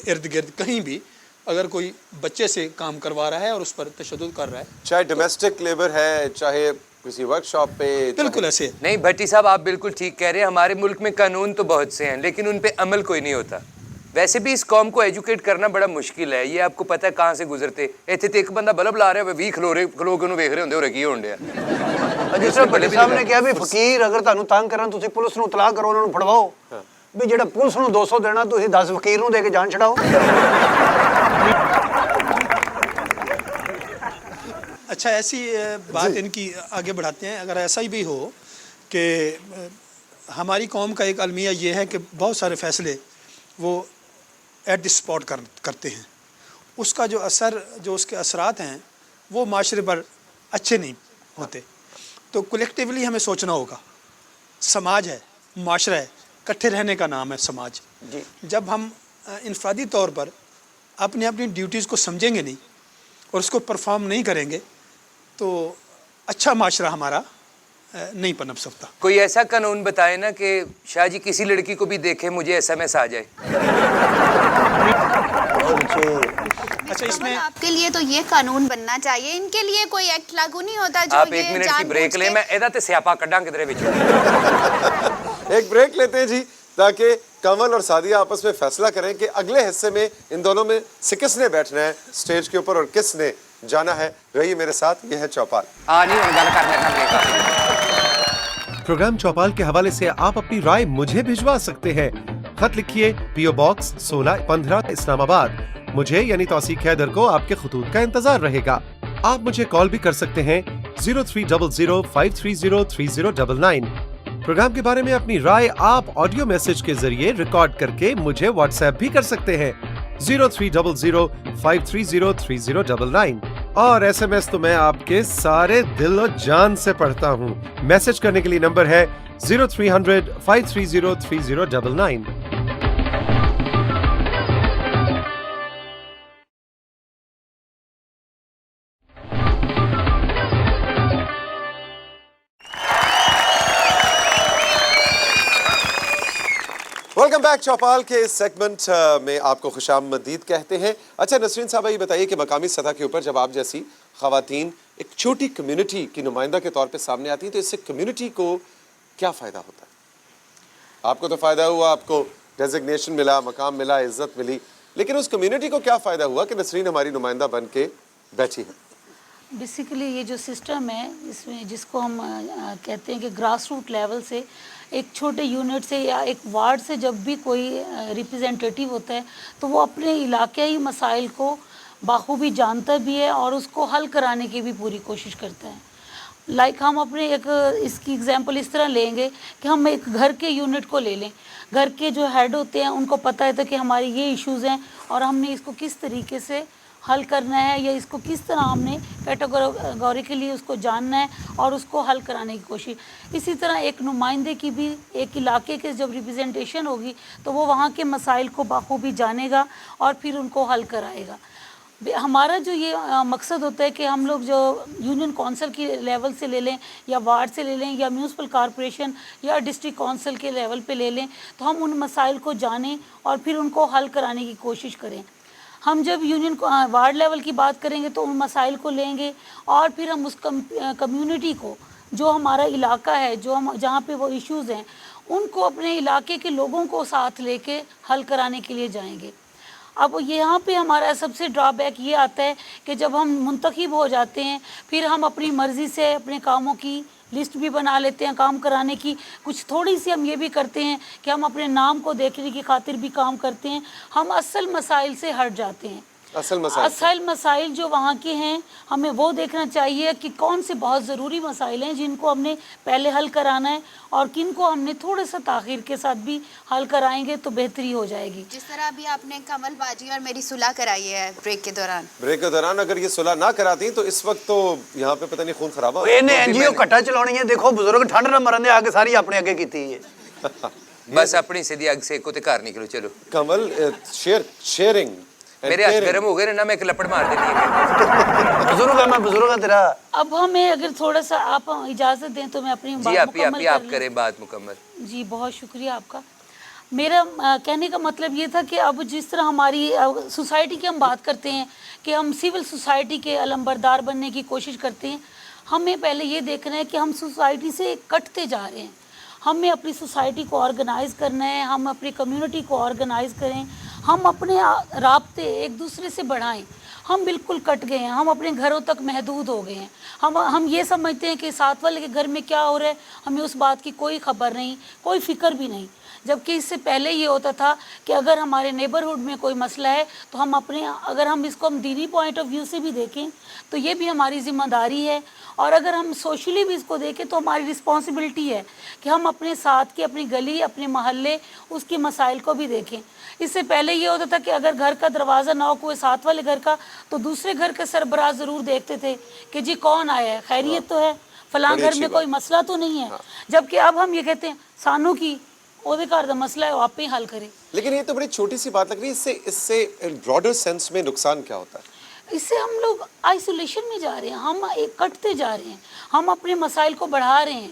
इर्द गिर्द कहीं भी अगर कोई बच्चे से काम करवा रहा है और उस पर तशद्दुद कर रहा है, चाहे डोमेस्टिक लेबर है, चाहे किसी वर्कशॉप पे, बिल्कुल ऐसे है। नहीं भट्टी साहब, आप बिल्कुल ठीक कह रहे हैं। हमारे मुल्क में कानून तो बहुत से हैं लेकिन उन पे अमल कोई नहीं होता। वैसे भी इस कौम को एजुकेट करना बड़ा मुश्किल है। ये आपको पता है कहाँ से गुजरते। इतने तो एक बंदा बल्ब ला रहा है, 20 खलो के उन्हें वेख रहे होंगे और की होने जिस तरह भट्टी साहब ने कहा भी फकीर अगर ਤੁਹਾਨੂੰ ਤੰਗ ਕਰਨ ਤੁਸੀਂ ਪੁਲਿਸ ਨੂੰ ਇਤਲਾਹ ਕਰੋ, ਉਹਨਾਂ ਨੂੰ ਫੜਵਾਓ। ਵੀ ਜਿਹੜਾ ਪੁਲਿਸ ਨੂੰ 200 ਦੇਣਾ ਤੁਸੀਂ 10 ਫਕੀਰ ਨੂੰ ਦੇ ਕੇ ਜਾਨ ਛਡਾਓ। अच्छा, ऐसी बात इनकी आगे बढ़ाते हैं। अगर ऐसा ही भी हो कि हमारी कौम का एक अलमिया ये है कि बहुत सारे फ़ैसले वो एट द स्पॉट करते हैं, उसका जो असर, जो उसके असरात हैं वो माशरे पर अच्छे नहीं होते। तो कलेक्टिवली हमें सोचना होगा। समाज है, माशरा है, इकट्ठे रहने का नाम है समाज। जब हम इनफरादी तौर पर अपनी अपनी ड्यूटीज़ को समझेंगे नहीं और उसको परफॉर्म नहीं करेंगे तो अच्छा माशरा हमारा नहीं पनप सकता। कोई ऐसा कानून बताए ना कि शाह जी किसी लड़की को भी देखे मुझे SMS आ जाए। अच्छा, इसमें आपके लिए तो ये कानून बनना चाहिए। इनके लिए कोई एक्ट लागू नहीं होता जो आप ये 1 मिनट की ब्रेक ले, मैं एदा ते स्यापा कड्डा किधरे विच। एक ब्रेक लेते हैं जी, ताकि कमल और सादिया आपस में फैसला करें कि अगले हिस्से में इन दोनों में से किसने बैठना है स्टेज के ऊपर और किसने जाना है। रहिए मेरे साथ, ये है चौपाल। प्रोग्राम चौपाल के हवाले से आप अपनी राय मुझे भिजवा सकते हैं। खत लिखिए PO Box 1615 इस्लामाबाद। मुझे यानी तौसीक हैदर को आपके खतूत का इंतजार रहेगा। आप मुझे कॉल भी कर सकते हैं 030053030099। प्रोग्राम के बारे में अपनी राय आप ऑडियो मैसेज के जरिए रिकॉर्ड करके मुझे व्हाट्सएप भी कर सकते हैं 030053030099। और SMS तो मैं आपके सारे दिल और जान से पढ़ता हूँ। मैसेज करने के लिए नंबर है 030053030099। Welcome back. चौपाल के इस सेगमेंट में आपको खुशामदीद कहते हैं। अच्छा नसरीन साहब, ये बताइए कि मकामी सतह के ऊपर जब आप जैसी ख़वातीन एक छोटी कम्युनिटी की नुमाइंदा के तौर पे सामने आती हैं तो इससे कम्युनिटी को क्या फ़ायदा होता है? आपको तो फ़ायदा हुआ, आपको डेजिग्नेशन मिला, मकाम मिला, इज़्ज़त मिली, लेकिन उस कम्युनिटी को क्या फ़ायदा हुआ कि नसरीन हमारी नुमाइंदा बन के बैठी है? बेसिकली ये जो सिस्टम है इसमें जिसको हम कहते हैं कि ग्रास रूट लेवल से, एक छोटे यूनिट से या एक वार्ड से जब भी कोई रिप्रेजेंटेटिव होता है तो वो अपने इलाक़ाई मसाइल को बाखूबी जानता भी है और उसको हल कराने की भी पूरी कोशिश करता है। लाइक हम अपने एक इसकी एग्जांपल इस तरह लेंगे कि हम एक घर के यूनिट को ले लें। घर के जो हेड होते हैं उनको पता है कि हमारे ये इश्यूज़ हैं और हमने इसको किस तरीके से हल करना है या इसको किस तरह हमने कैटेगोरिकली उसको जानना है और उसको हल कराने की कोशिश। इसी तरह एक नुमाइंदे की भी एक इलाके के जब रिप्रेजेंटेशन होगी तो वो वहाँ के मसाइल को बाखूबी जानेगा और फिर उनको हल कराएगा। हमारा जो ये मकसद होता है कि हम लोग जो यूनियन काउंसिल की लेवल से ले लें या वार्ड से ले लें या म्यूनसिपल कॉरपोरेशन या डिस्ट्रिक्ट काउंसिल के लेवल पे ले लें, तो हम उन मसाइल को जानें और फिर उनको हल कराने की कोशिश करें। हम जब यूनियन वार्ड लेवल की बात करेंगे तो उन मसाइल को लेंगे और फिर हम उस कम्युनिटी को, जो हमारा इलाका है, जो हम जहाँ पे वो इश्यूज़ हैं, उनको अपने इलाके के लोगों को साथ लेके हल कराने के लिए जाएंगे। अब यहाँ पे हमारा सबसे ड्रॉबैक ये आता है कि जब हम मुंतखब हो जाते हैं, फिर हम अपनी मर्ज़ी से अपने कामों की लिस्ट भी बना लेते हैं काम कराने की। कुछ थोड़ी सी हम ये भी करते हैं कि हम अपने नाम को देखने की खातिर भी काम करते हैं। हम असल मसाइल से हट जाते हैं। असल मसाइल जो वहाँ के हैं, हमें वो देखना चाहिए कि कौन से बहुत ज़रूरी मसाइल हैं जिनको हमने पहले हल कराना है और किन को हमने थोड़े सा ताख़ीर के साथ भी हल कराएंगे तो बेहतरी हो जाएगी। जिस तरह अभी आपने कमल बाजी और मेरी सुलह कराई है ब्रेक के दौरान अगर ये सुलह ना कराती तो इस वक्त तो यहाँ पे पता नहीं खून खराबा एनजीओ कट्टा चलानी है। देखो बुजुर्ग ठंड ना मरन दे, आगे सारी अपने आगे की है। बस अपनी सीधी आग से को ते घर निकलो। चलो कमल, शेयरिंग मेरे हाथ गर्म हो गए ना, मैं एक लपड़ मार देनी है। मैं बुजुर्ग तेरा। अब हमें अगर थोड़ा सा आप इजाज़त दें तो मैं अपनी बात मुकम्मल आप करें बात मुकम्मल। जी बहुत शुक्रिया आपका। मेरा कहने का मतलब ये था कि अब जिस तरह हमारी सोसाइटी की हम बात करते हैं कि हम सिविल सोसाइटी के अलंबरदार बनने की कोशिश करते हैं, हमें पहले ये देखना है कि हम सोसाइटी से कटते जा रहे हैं। हमें अपनी सोसाइटी को ऑर्गेनाइज़ करना है, हम अपनी कम्युनिटी को ऑर्गेनाइज़ करें, हम अपने राब्ते एक दूसरे से बढ़ाएं। हम बिल्कुल कट गए हैं, हम अपने घरों तक महदूद हो गए हैं। हम ये समझते हैं कि साथ वाले के घर में क्या हो रहा है हमें उस बात की कोई खबर नहीं, कोई फ़िक्र भी नहीं। जबकि इससे पहले ये होता था कि अगर हमारे नेबरहुड में कोई मसला है तो हम अपने, अगर हम इसको हम दीनी पॉइंट ऑफ व्यू से भी देखें तो ये भी हमारी ज़िम्मेदारी है, और अगर हम सोशली भी इसको देखें तो हमारी रिस्पॉन्सिबिलिटी है कि हम अपने साथ की, अपनी गली, अपने महल्ले, उसके मसाइल को भी देखें। इससे पहले ये होता था कि अगर घर का दरवाज़ा ना हो कोई साथ वाले घर का, तो दूसरे घर के सरबराह ज़रूर देखते थे कि जी कौन आया है, खैरियत तो है, फलां घर में कोई मसला तो नहीं है। जबकि अब हम ये कहते हैं सानू की ओदे घर का मसला है, आप ही हल करें। लेकिन ये तो बड़ी छोटी सी बात लग रही है। इससे ब्रॉडर सेंस में नुकसान क्या होता है? इससे हम लोग आइसोलेशन में जा रहे हैं, हम एक कटते जा रहे हैं, हम अपने मसाइल को बढ़ा रहे हैं,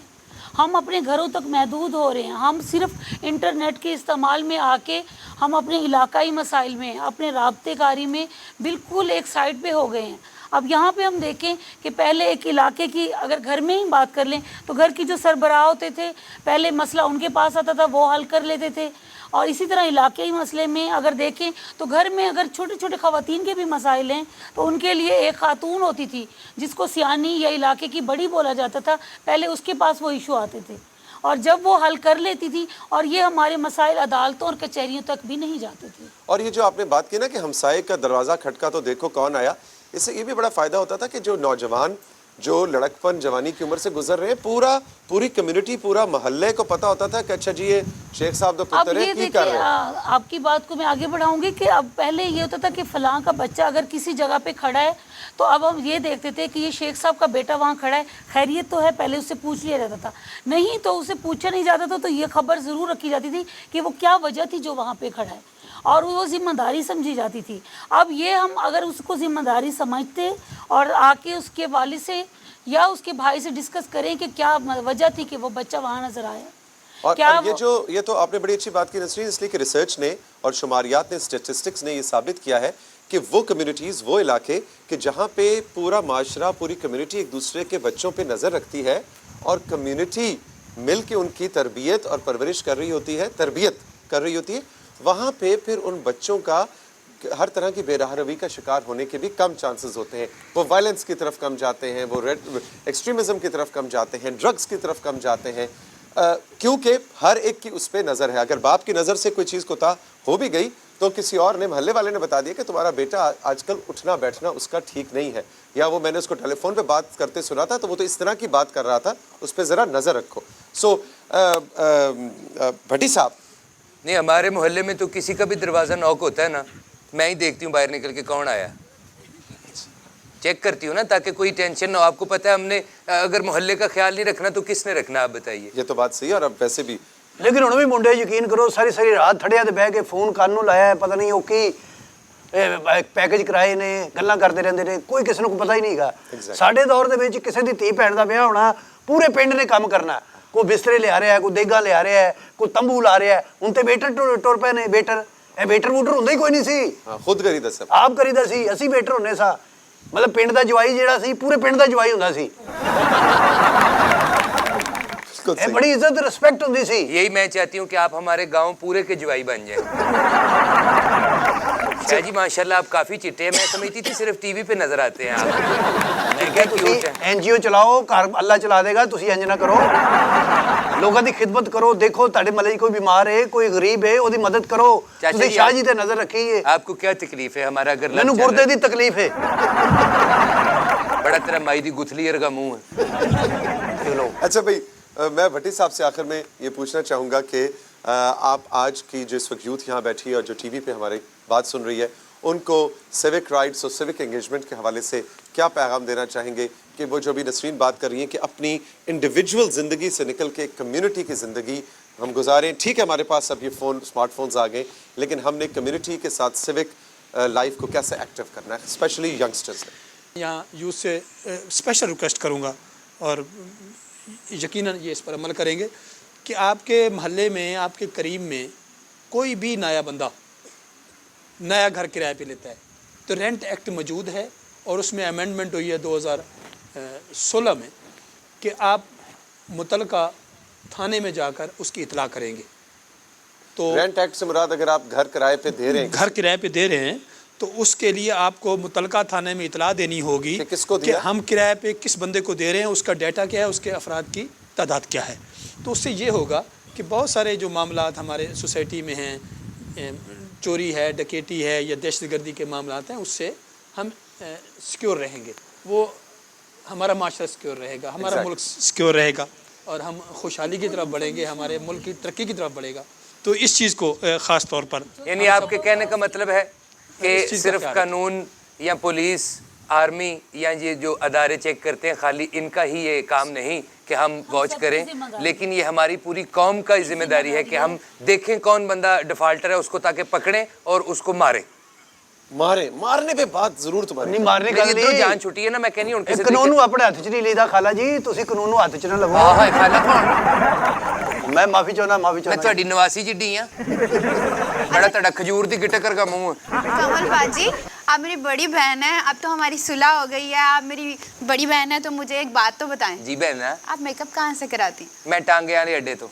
हम अपने घरों तक महदूद हो रहे हैं। हम सिर्फ इंटरनेट के इस्तेमाल में आके हम अपने इलाकाई मसाइल में, अपने राब्तेकारी में बिल्कुल एक साइड पे हो गए हैं। अब यहाँ पे हम देखें कि पहले एक इलाके की अगर घर में ही बात कर लें तो घर की जो सरबराह होते थे, पहले मसला उनके पास आता था, वो हल कर लेते थे। और इसी तरह इलाके मसले में अगर देखें तो घर में अगर छोटे छोटे ख़वातीन के भी मसाइल हैं तो उनके लिए एक खातून होती थी जिसको सियानी या इलाके की बड़ी बोला जाता था, पहले उसके पास वो इशू आते थे और जब वो हल कर लेती थी, और ये हमारे मसाइल अदालतों और कचहरियों तक भी नहीं जाते थे। और ये जो आपने बात की ना कि हमसाये का दरवाज़ा खटका तो देखो कौन आया, इससे ये भी बड़ा फ़ायदा होता था कि जो नौजवान जो लड़कपन जवानी की उम्र से गुजर रहे हैं, पूरी कम्युनिटी, पूरा महल्ले को पता होता था कि अच्छा जी ये शेख साहब तो पुत्र है, की कर रहे हैं। आपकी बात को मैं आगे बढ़ाऊंगी कि अब पहले ये होता था कि फलां का बच्चा अगर किसी जगह पे खड़ा है तो अब हम ये देखते थे कि ये शेख साहब का बेटा वहाँ खड़ा है, खैरियत तो है, पहले उससे पूछ लिया जाता था। नहीं तो उससे पूछा नहीं जाता था तो ये खबर ज़रूर रखी जाती थी कि वो क्या वजह थी जो वहाँ पे खड़ा है, और वो जिम्मेदारी समझी जाती थी। अब ये हम अगर उसको जिम्मेदारी समझते और आके उसके वालिद से या उसके भाई से डिस्कस करें कि क्या वजह थी कि वो बच्चा वहाँ नजर आया। और क्या ये तो आपने बड़ी अच्छी बात की नसरीन, इसलिए कि रिसर्च ने और शुमारियात ने, स्टेटिस्टिक्स ने ये साबित किया है कि वो कम्युनिटीज़, वो इलाके कि जहाँ पे पूरा माशरा, पूरी कम्युनिटी एक दूसरे के बच्चों पे नज़र रखती है और कम्युनिटी मिल के उनकी तरबियत और परवरिश कर रही होती है, वहाँ पे फिर उन बच्चों का हर तरह की बेराहरवी का शिकार होने के भी कम चांसेस होते हैं। वो वायलेंस की तरफ कम जाते हैं, वो एक्सट्रीमिज़म की तरफ कम जाते हैं, ड्रग्स की तरफ कम जाते हैं, क्योंकि हर एक की उस पर नज़र है। अगर बाप की नज़र से कोई चीज़ कोताह हो भी गई तो किसी और ने, महल्ले वाले ने बता दिया कि तुम्हारा बेटा आजकल उठना बैठना उसका ठीक नहीं है, या वो मैंने उसको टेलीफोन पे बात करते सुना था तो वो तो इस तरह की बात कर रहा था, उस पर ज़रा नज़र रखो। सो भट्टी साहब, नहीं, हमारे मोहल्ले में तो किसी का भी दरवाज़ा नॉक होता है ना, मैं ही देखती हूँ बाहर निकल के कौन आया, चेक करती हूँ ना, ताकि कोई टेंशन ना हो। आपको पता है हमने अगर मोहल्ले का ख्याल नहीं रखना तो किसने रखना, आप बताइए। ये तो बात सही है। और अब वैसे भी लेकिन हुण भी मुंडे यकीन करो सारी सारी रात थड़िया ते बह के फोन कानू लाया है, पता नहीं वो की ਪੈਕੇਜ ਕਰਾਏ ਨੇ, ਗੱਲਾਂ ਕਰਦੇ ਰਹਿੰਦੇ ਨੇ, ਕੋਈ ਕਿਸੇ ਨੂੰ ਪਤਾ ਹੀ ਨਹੀਂ ਹੈਗਾ। ਸਾਡੇ ਦੌਰ ਦੇ ਵਿੱਚ ਕਿਸੇ ਦੀ ਧੀ ਭੈਣ ਦਾ ਵਿਆਹ ਹੋਣਾ, ਪੂਰੇ ਪਿੰਡ ਨੇ ਕੰਮ ਕਰਨਾ, ਕੋਈ ਬਿਸਤਰੇ ਲਿਆ ਰਿਹਾ, ਕੋਈ ਦੇਗਾ ਲਿਆ ਰਿਹਾ, ਕੋਈ ਤੰਬੂ ਲਾ ਰਿਹਾ। ਹੁਣ ਤੇ ਵੇਟਰ ਟੁਰ ਪਏ ਨੇ, ਵੇਟਰ ਇਹ ਵੇਟਰ ਵੂਟਰ ਹੁੰਦਾ ਹੀ ਕੋਈ ਨਹੀਂ ਸੀ, ਖੁਦ ਕਰੀਦਾ ਸਭ, ਆਪ ਕਰੀਦਾ ਸੀ। ਅਸੀਂ ਵੇਟਰ ਹੁੰਦੇ ਸਾਂ, ਮਤਲਬ ਪਿੰਡ ਦਾ ਜਵਾਈ ਜਿਹੜਾ ਸੀ ਪੂਰੇ ਪਿੰਡ ਦਾ ਜਵਾਈ ਹੁੰਦਾ ਸੀ। ਇਹ बड़ी इज्जत रिस्पेक्ट होती सी। यही मैं चाहती हूँ कि आप हमारे गांव पूरे के जवाई बन जाएं। शाह जी माशाल्लाह आप काफी चिट्टे हैं, मैं समझती थी सिर्फ टीवी पे नजर आते हैं आप। मैं क्या क्यूट है। एनजीओ चलाओ, घर अल्लाह चला देगा, तुसी इंज ना करो, लोगों की खिदमत करो। देखो ताड़े महल्ले कोई बीमार है, कोई गरीब है, ओदी मदद करो। तुसी शाह जी ते नजर रखिए। आपको क्या तकलीफ है? हमारा अगर मैनू गुर्दे दी तकलीफ है। बड़ा तेरा माई दी गुथली वर्गा मुंह है। चलो अच्छा भाई, मैं भट्टी साहब से आखिर में ये पूछना चाहूँगा कि आप आज की जो इस वक्त यूथ यहाँ बैठी है और जो टीवी पे हमारी बात सुन रही है, उनको सिविक राइट्स और सिविक एंगेजमेंट के हवाले से क्या पैगाम देना चाहेंगे कि वो जो भी नसरीन बात कर रही हैं कि अपनी इंडिविजुअल ज़िंदगी से निकल के कम्युनिटी की ज़िंदगी हम गुजारें। ठीक है, हमारे पास अब ये फ़ोन स्मार्टफोन्स आ गए, लेकिन हमने कम्युनिटी के साथ सिविक लाइफ को कैसे एक्टिव करना है, स्पेशली यंगस्टर्स ने। यहाँ यूथ से स्पेशल रिक्वेस्ट करूँगा और यकीनन ये इस पर अमल करेंगे कि आपके महल्ले में, आपके करीब में कोई भी नया बंदा नया घर किराए पे लेता है तो रेंट एक्ट मौजूद है और उसमें अमेंडमेंट हुई है 2016 में कि आप मुतलका थाने में जाकर उसकी इतला करेंगे। तो रेंट एक्ट से मुराद अगर आप घर किराए पे दे रहे हैं, घर किराए पे दे रहे हैं, तो उसके लिए आपको मुतलका थाने में इतला देनी होगी कि किसको कि दिया? हम किराए पे किस बंदे को दे रहे हैं, उसका डाटा क्या है, उसके अफराद की तादाद क्या है। तो उससे ये होगा कि बहुत सारे जो मामलात हमारे सोसाइटी में हैं, चोरी है, डकैती है या दहशतगर्दी के मामलात हैं, उससे हम सिक्योर रहेंगे, वो हमारा माशरा सिक्योर रहेगा, हमारा मुल्क सिक्योर रहेगा और हम खुशहाली की तरफ बढ़ेंगे, हमारे मुल्क की तरक्की की तरफ बढ़ेगा। तो इस चीज़ को ख़ास तौर पर, यानी आपके कहने का मतलब है कि सिर्फ कानून या पुलिस, आर्मी या ये जो अदारे चेक करते हैं, खाली इनका ही ये काम नहीं कि हम वॉच करें, लेकिन ये हमारी पूरी कौम का जिम्मेदारी है कि हम देखें कौन बंदा डिफाल्टर है, उसको ताकि पकड़ें और उसको मारें। मारने पे बात जरूर तुम्हारी नहीं, मारने का मेरी तो जान छुट्टी है ना, मैं कहनी उनके कानून ਨੂੰ ਆਪਣੇ ਹੱਥ 'ਚ ਨਹੀਂ ਲਈਦਾ ਖਾਲਾ ਜੀ, ਤੁਸੀਂ ਕਾਨੂੰਨ ਨੂੰ ਹੱਥ 'ਚ ਨਾ ਲਵੋ। हाय खाला कौन? मैं माफी चाहना, माफी मैं चाहना। ਤੁਹਾਡੀ ਨਵਾਸੀ ਜਿੱਡੀ ਆ, बड़ा तड़ा खजूर दी गिटकर का मुंह है। कमल बाजी, आप मेरी बड़ी बहन है, अब तो हमारी सुलह हो गई है, आप मेरी बड़ी बहन है, तो मुझे एक बात तो बताएं। जी बहन, आप मेकअप कहाँ से कराती? मैं टांगे आने अड्डे तो।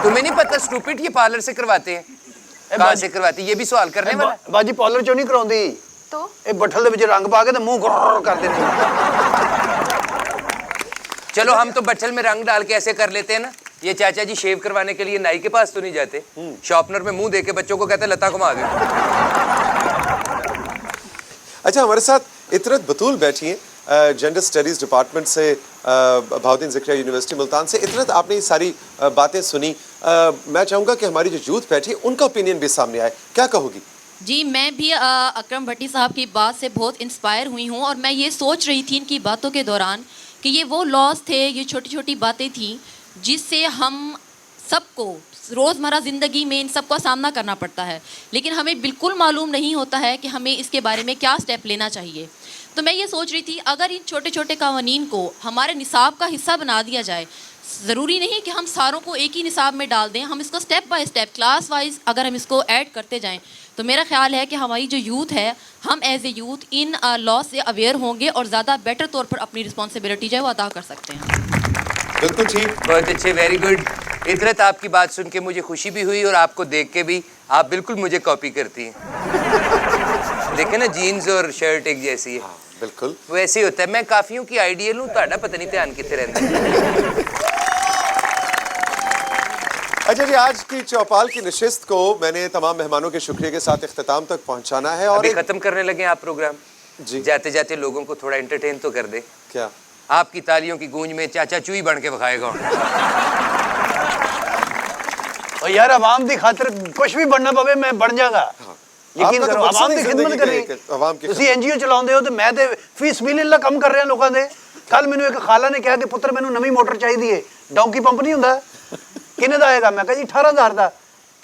तुम्हें नहीं पता स्टूपिड, ये पार्लर से करवाते हैं। कहाँ से करवाती? ये भी सवाल करने वाला। ਬਾਜੀ ਪਾਰਲਰ ਚੋਂ ਨਹੀਂ ਕਰਾਉਂਦੀ, तो ਇਹ ਬੱਠਲ ਦੇ ਵਿੱਚ ਰੰਗ ਪਾ ਕੇ ਤੇ ਮੂੰਹ ਗੁਰਰ ਕਰ ਦਿੰਦੀ। चलो हम तो बच्चल में रंग डाल के ऐसे कर लेते हैं ना, ये चाचा जी शेव करवाने के लिए नाई के पास तो नहीं जाते, शॉर्पनर में मुंह दे के बच्चों को कहते हैं लता घुमा दो। अच्छा, हमारे साथ इतरत बतूल बैठी हैं जेंडर स्टडीज़ डिपार्टमेंट से, बहाउद्दीन ज़िक्रिया यूनिवर्सिटी मुल्तान से। इतरत, आपने ये सारी बातें सुनी, मैं चाहूँगा कि हमारी जो यूथ बैठी है उनका ओपिनियन भी सामने आए, क्या कहोगी? जी, मैं भी अकरम भट्टी साहब की बात से बहुत इंस्पायर हुई हूँ और मैं ये सोच रही थी इनकी बातों के दौरान कि ये वो लॉस थे, ये छोटी छोटी बातें थी जिससे हम सबको रोज़मर्रा ज़िंदगी में इन सब का सामना करना पड़ता है, लेकिन हमें बिल्कुल मालूम नहीं होता है कि हमें इसके बारे में क्या स्टेप लेना चाहिए। तो मैं ये सोच रही थी अगर इन छोटे छोटे कानून को हमारे निसाब का हिस्सा बना दिया जाए, ज़रूरी नहीं कि हम सारों को एक ही निसाब में डाल दें, हम इसको step by step, class wise अगर हम इसको ऐड करते जाएं तो मेरा ख्याल है कि हमारी जो यूथ है, हम एज ए यूथ इन लॉ से अवेयर होंगे और ज़्यादा बेटर तौर पर अपनी रिस्पॉन्सिबिलिटी जो है वो अदा कर सकते हैं। बिल्कुल ठीक, बहुत अच्छे, वेरी गुड। इतरत, आपकी बात सुन के मुझे खुशी भी हुई और आपको देख के भी, आप बिल्कुल मुझे कॉपी करती हैं। देखे ना, जीन्स और शर्ट एक जैसी है। बिल्कुल वैसे ही होता है। मैं काफियों की आइडियल हूँ, ਤੁਹਾਡਾ पता नहीं ध्यान कितने रहता। अच्छा जी, आज की चौपाल की नशिस्त को मैंने तमाम मेहमानों के शुक्रिया के साथ इख्तिताम तक पहुंचाना है और अभी खत्म करने लगे आप प्रोग्राम जी। जाते जाते लोगों को थोड़ा एंटरटेन तो कर दे। क्या आपकी तालियों की गूंज में चाचा चूई बन के बखाएगा। और यार आवाम की खातिर कुछ भी बनना पवे मैं बन जागा। यकीन करो, आवाम की खिदमत करनी। ਤੁਸੀਂ ਐਨਜੀਓ ਚਲਾਉਂਦੇ ਹੋ ਤੇ ਮੈਂ ਤੇ ਫੀ ਸਬੀਲਿਲlah ਕੰਮ ਕਰ ਰਿਹਾ ਲੋਕਾਂ ਦੇ। ਕੱਲ ਮੈਨੂੰ ਇੱਕ ਖਾਲਾ ਨੇ ਕਿਹਾ ਕਿ ਪੁੱਤਰ ਮੈਨੂੰ ਨਵੀਂ ਮੋਟਰ ਚਾਹੀਦੀ ਏ, ਡੌਂਕੀ ਪੰਪ ਨਹੀਂ ਹੁੰਦਾ, ਕਿੰਨੇ ਦਾ ਆਏਗਾ? ਮੈਂ ਕਿਹਾ ਜੀ 18000 ਦਾ।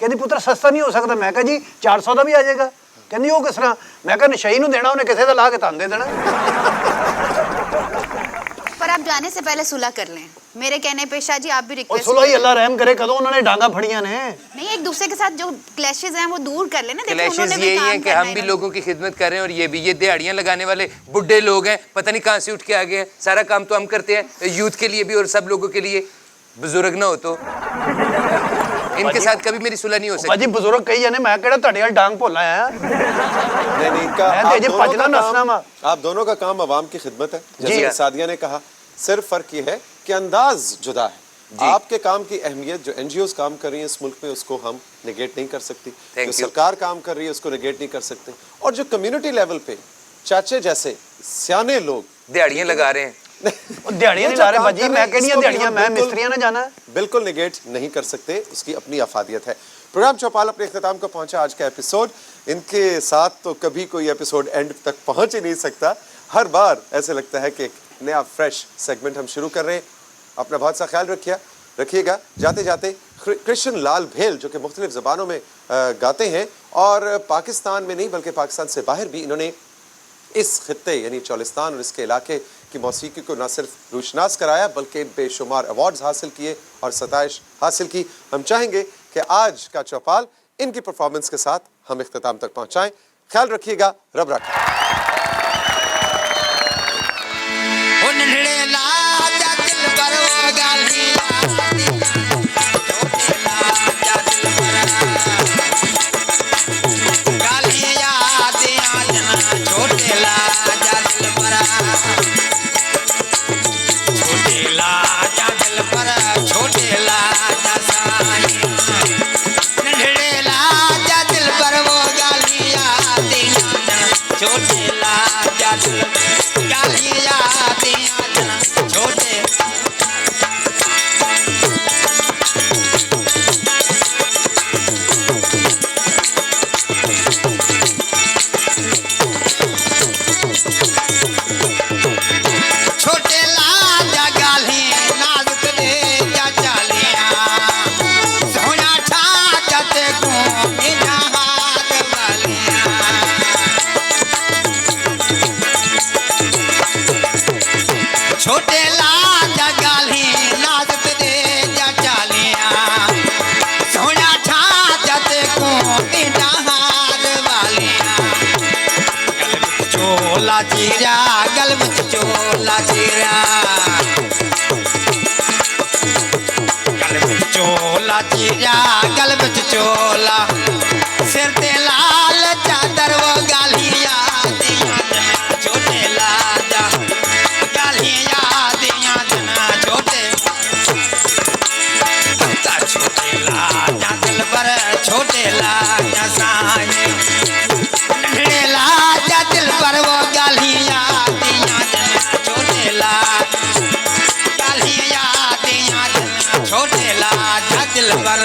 ਕਹਿੰਦੀ ਪੁੱਤਰ ਸਸਤਾ ਨਹੀਂ ਹੋ ਸਕਦਾ। ਮੈਂ ਕਿਹਾ ਜੀ 400 ਦਾ ਵੀ ਆ ਜਾਏਗਾ। ਕਹਿੰਦੀ ਉਹ ਕਿਸ ਤਰ੍ਹਾਂ? ਮੈਂ ਕਿਹਾ ਨਸ਼ਈ ਨੂੰ ਦੇਣਾ, ਉਹਨੇ ਕਿਸੇ ਦਾ ਲਾ ਕੇ ਤੁਹਾਨੂੰ ਦੇ ਦੇਣਾ। पर आप जाने से पहले सुलह कर लें, मेरे कहने पे शाह जी आप भी ਉਹ रिक्वेस्ट ਸੁਲਹ ਹੀ ਅੱਲਾ ਰਹਿਮ ਕਰੇ, ਕਦੋਂ ਉਹਨਾਂ ਨੇ ਡਾਂਗਾ ਫੜੀਆਂ ਨੇ। नहीं, एक दूसरे के साथ जो क्लैशेस हैं वो दूर कर लेना। देखो क्लैशेस उन्होंने भी यही काम है कि करना हम भी है। लोगों की खिदमत कर रहे हैं और ये भी, ये दिहाड़ियाँ लगाने वाले बुढ़े लोग हैं, पता नहीं कहाँ से उठ के आ गए हैं। सारा काम तो हम करते हैं, यूथ के लिए भी और सब लोगों के लिए। बुजुर्ग ना हो तो इनके साथ कभी मेरी सुलह नहीं हो सकती। ਬਾਜੀ ਬਜ਼ੁਰਗ ਕਹੀ ਜਾਂਦੇ, ਮੈਂ ਕਿਹੜਾ ਤੁਹਾਡੇ ਨਾਲ ਡਾਂਗ ਭੁੱਲ ਆਇਆ। नहीं इनका मैं तो आप ये दोनों का पचना नसना काम- मा। आप दोनों का काम अवाम की खिदमत है, जैसे जी। कि सादिया ने कहा। सिर्फ फर्क ये है कि अंदाज जुदा है। आपके काम की अहमियत जो एनजीओ काम कर रही है इस मुल्क में, उसको हम निगेट नहीं कर सकती। जो सरकार काम कर रही है उसको निगेट नहीं कर सकते। और जो कम्युनिटी लेवल पे चाचे जैसे सियाने लोग दिहाड़ियाँ लगा रहे हैं, ਦਿਹਾੜੀਆਂ ਨਹੀਂ ਲਾ ਰਹੇ ਬਾਜੀ, मैं कहनी दिहाड़ियां मैं मिस्त्रियां ने जाना है। बिल्कुल निगेट नहीं कर सकते, उसकी अपनी अफादियत है। प्रोग्राम चौपाल अपने इख्तिताम को पहुंचा आज का एपिसोड। इनके साथ तो कभी कोई एपिसोड एंड तक पहुंच ही नहीं सकता। हर बार ऐसे लगता है कि एक नया फ्रेश सेगमेंट हम शुरू कर रहे हैं। अपना बहुत सा ख्याल रखिएगा। जाते जाते कृष्ण लाल भेल जो कि मुख्तलिफ ज़बानों में गाते हैं और पाकिस्तान में नहीं बल्कि पाकिस्तान से बाहर भी इन्होंने इस खित्ते यानी चौलिस्तान और इसके इलाके की मौसीकी को न सिर्फ रोशनास कराया बल्कि बेशुमार अवार्ड्स हासिल किए और सताइश हासिल की। हम चाहेंगे कि आज का चौपाल इनकी परफॉर्मेंस के साथ हम इख्तिताम तक पहुंचाएं। ख्याल रखिएगा। रब रखा। छोटे लाजा गाली नाजुक दे जा चालियां सोना ठा जाते को बिना हार वालियां चोला चीरा गल में चोला चीरा गल में चोला चीरा गल में चोला सिर ते लाल चादर वो गालियां दिया छोटे लाजा छोटे लाजा साए नन्हे लाजा दिल पर वो गालियां दिया छोटे लाजा गालियां दिया छोटे लाजा दिल पर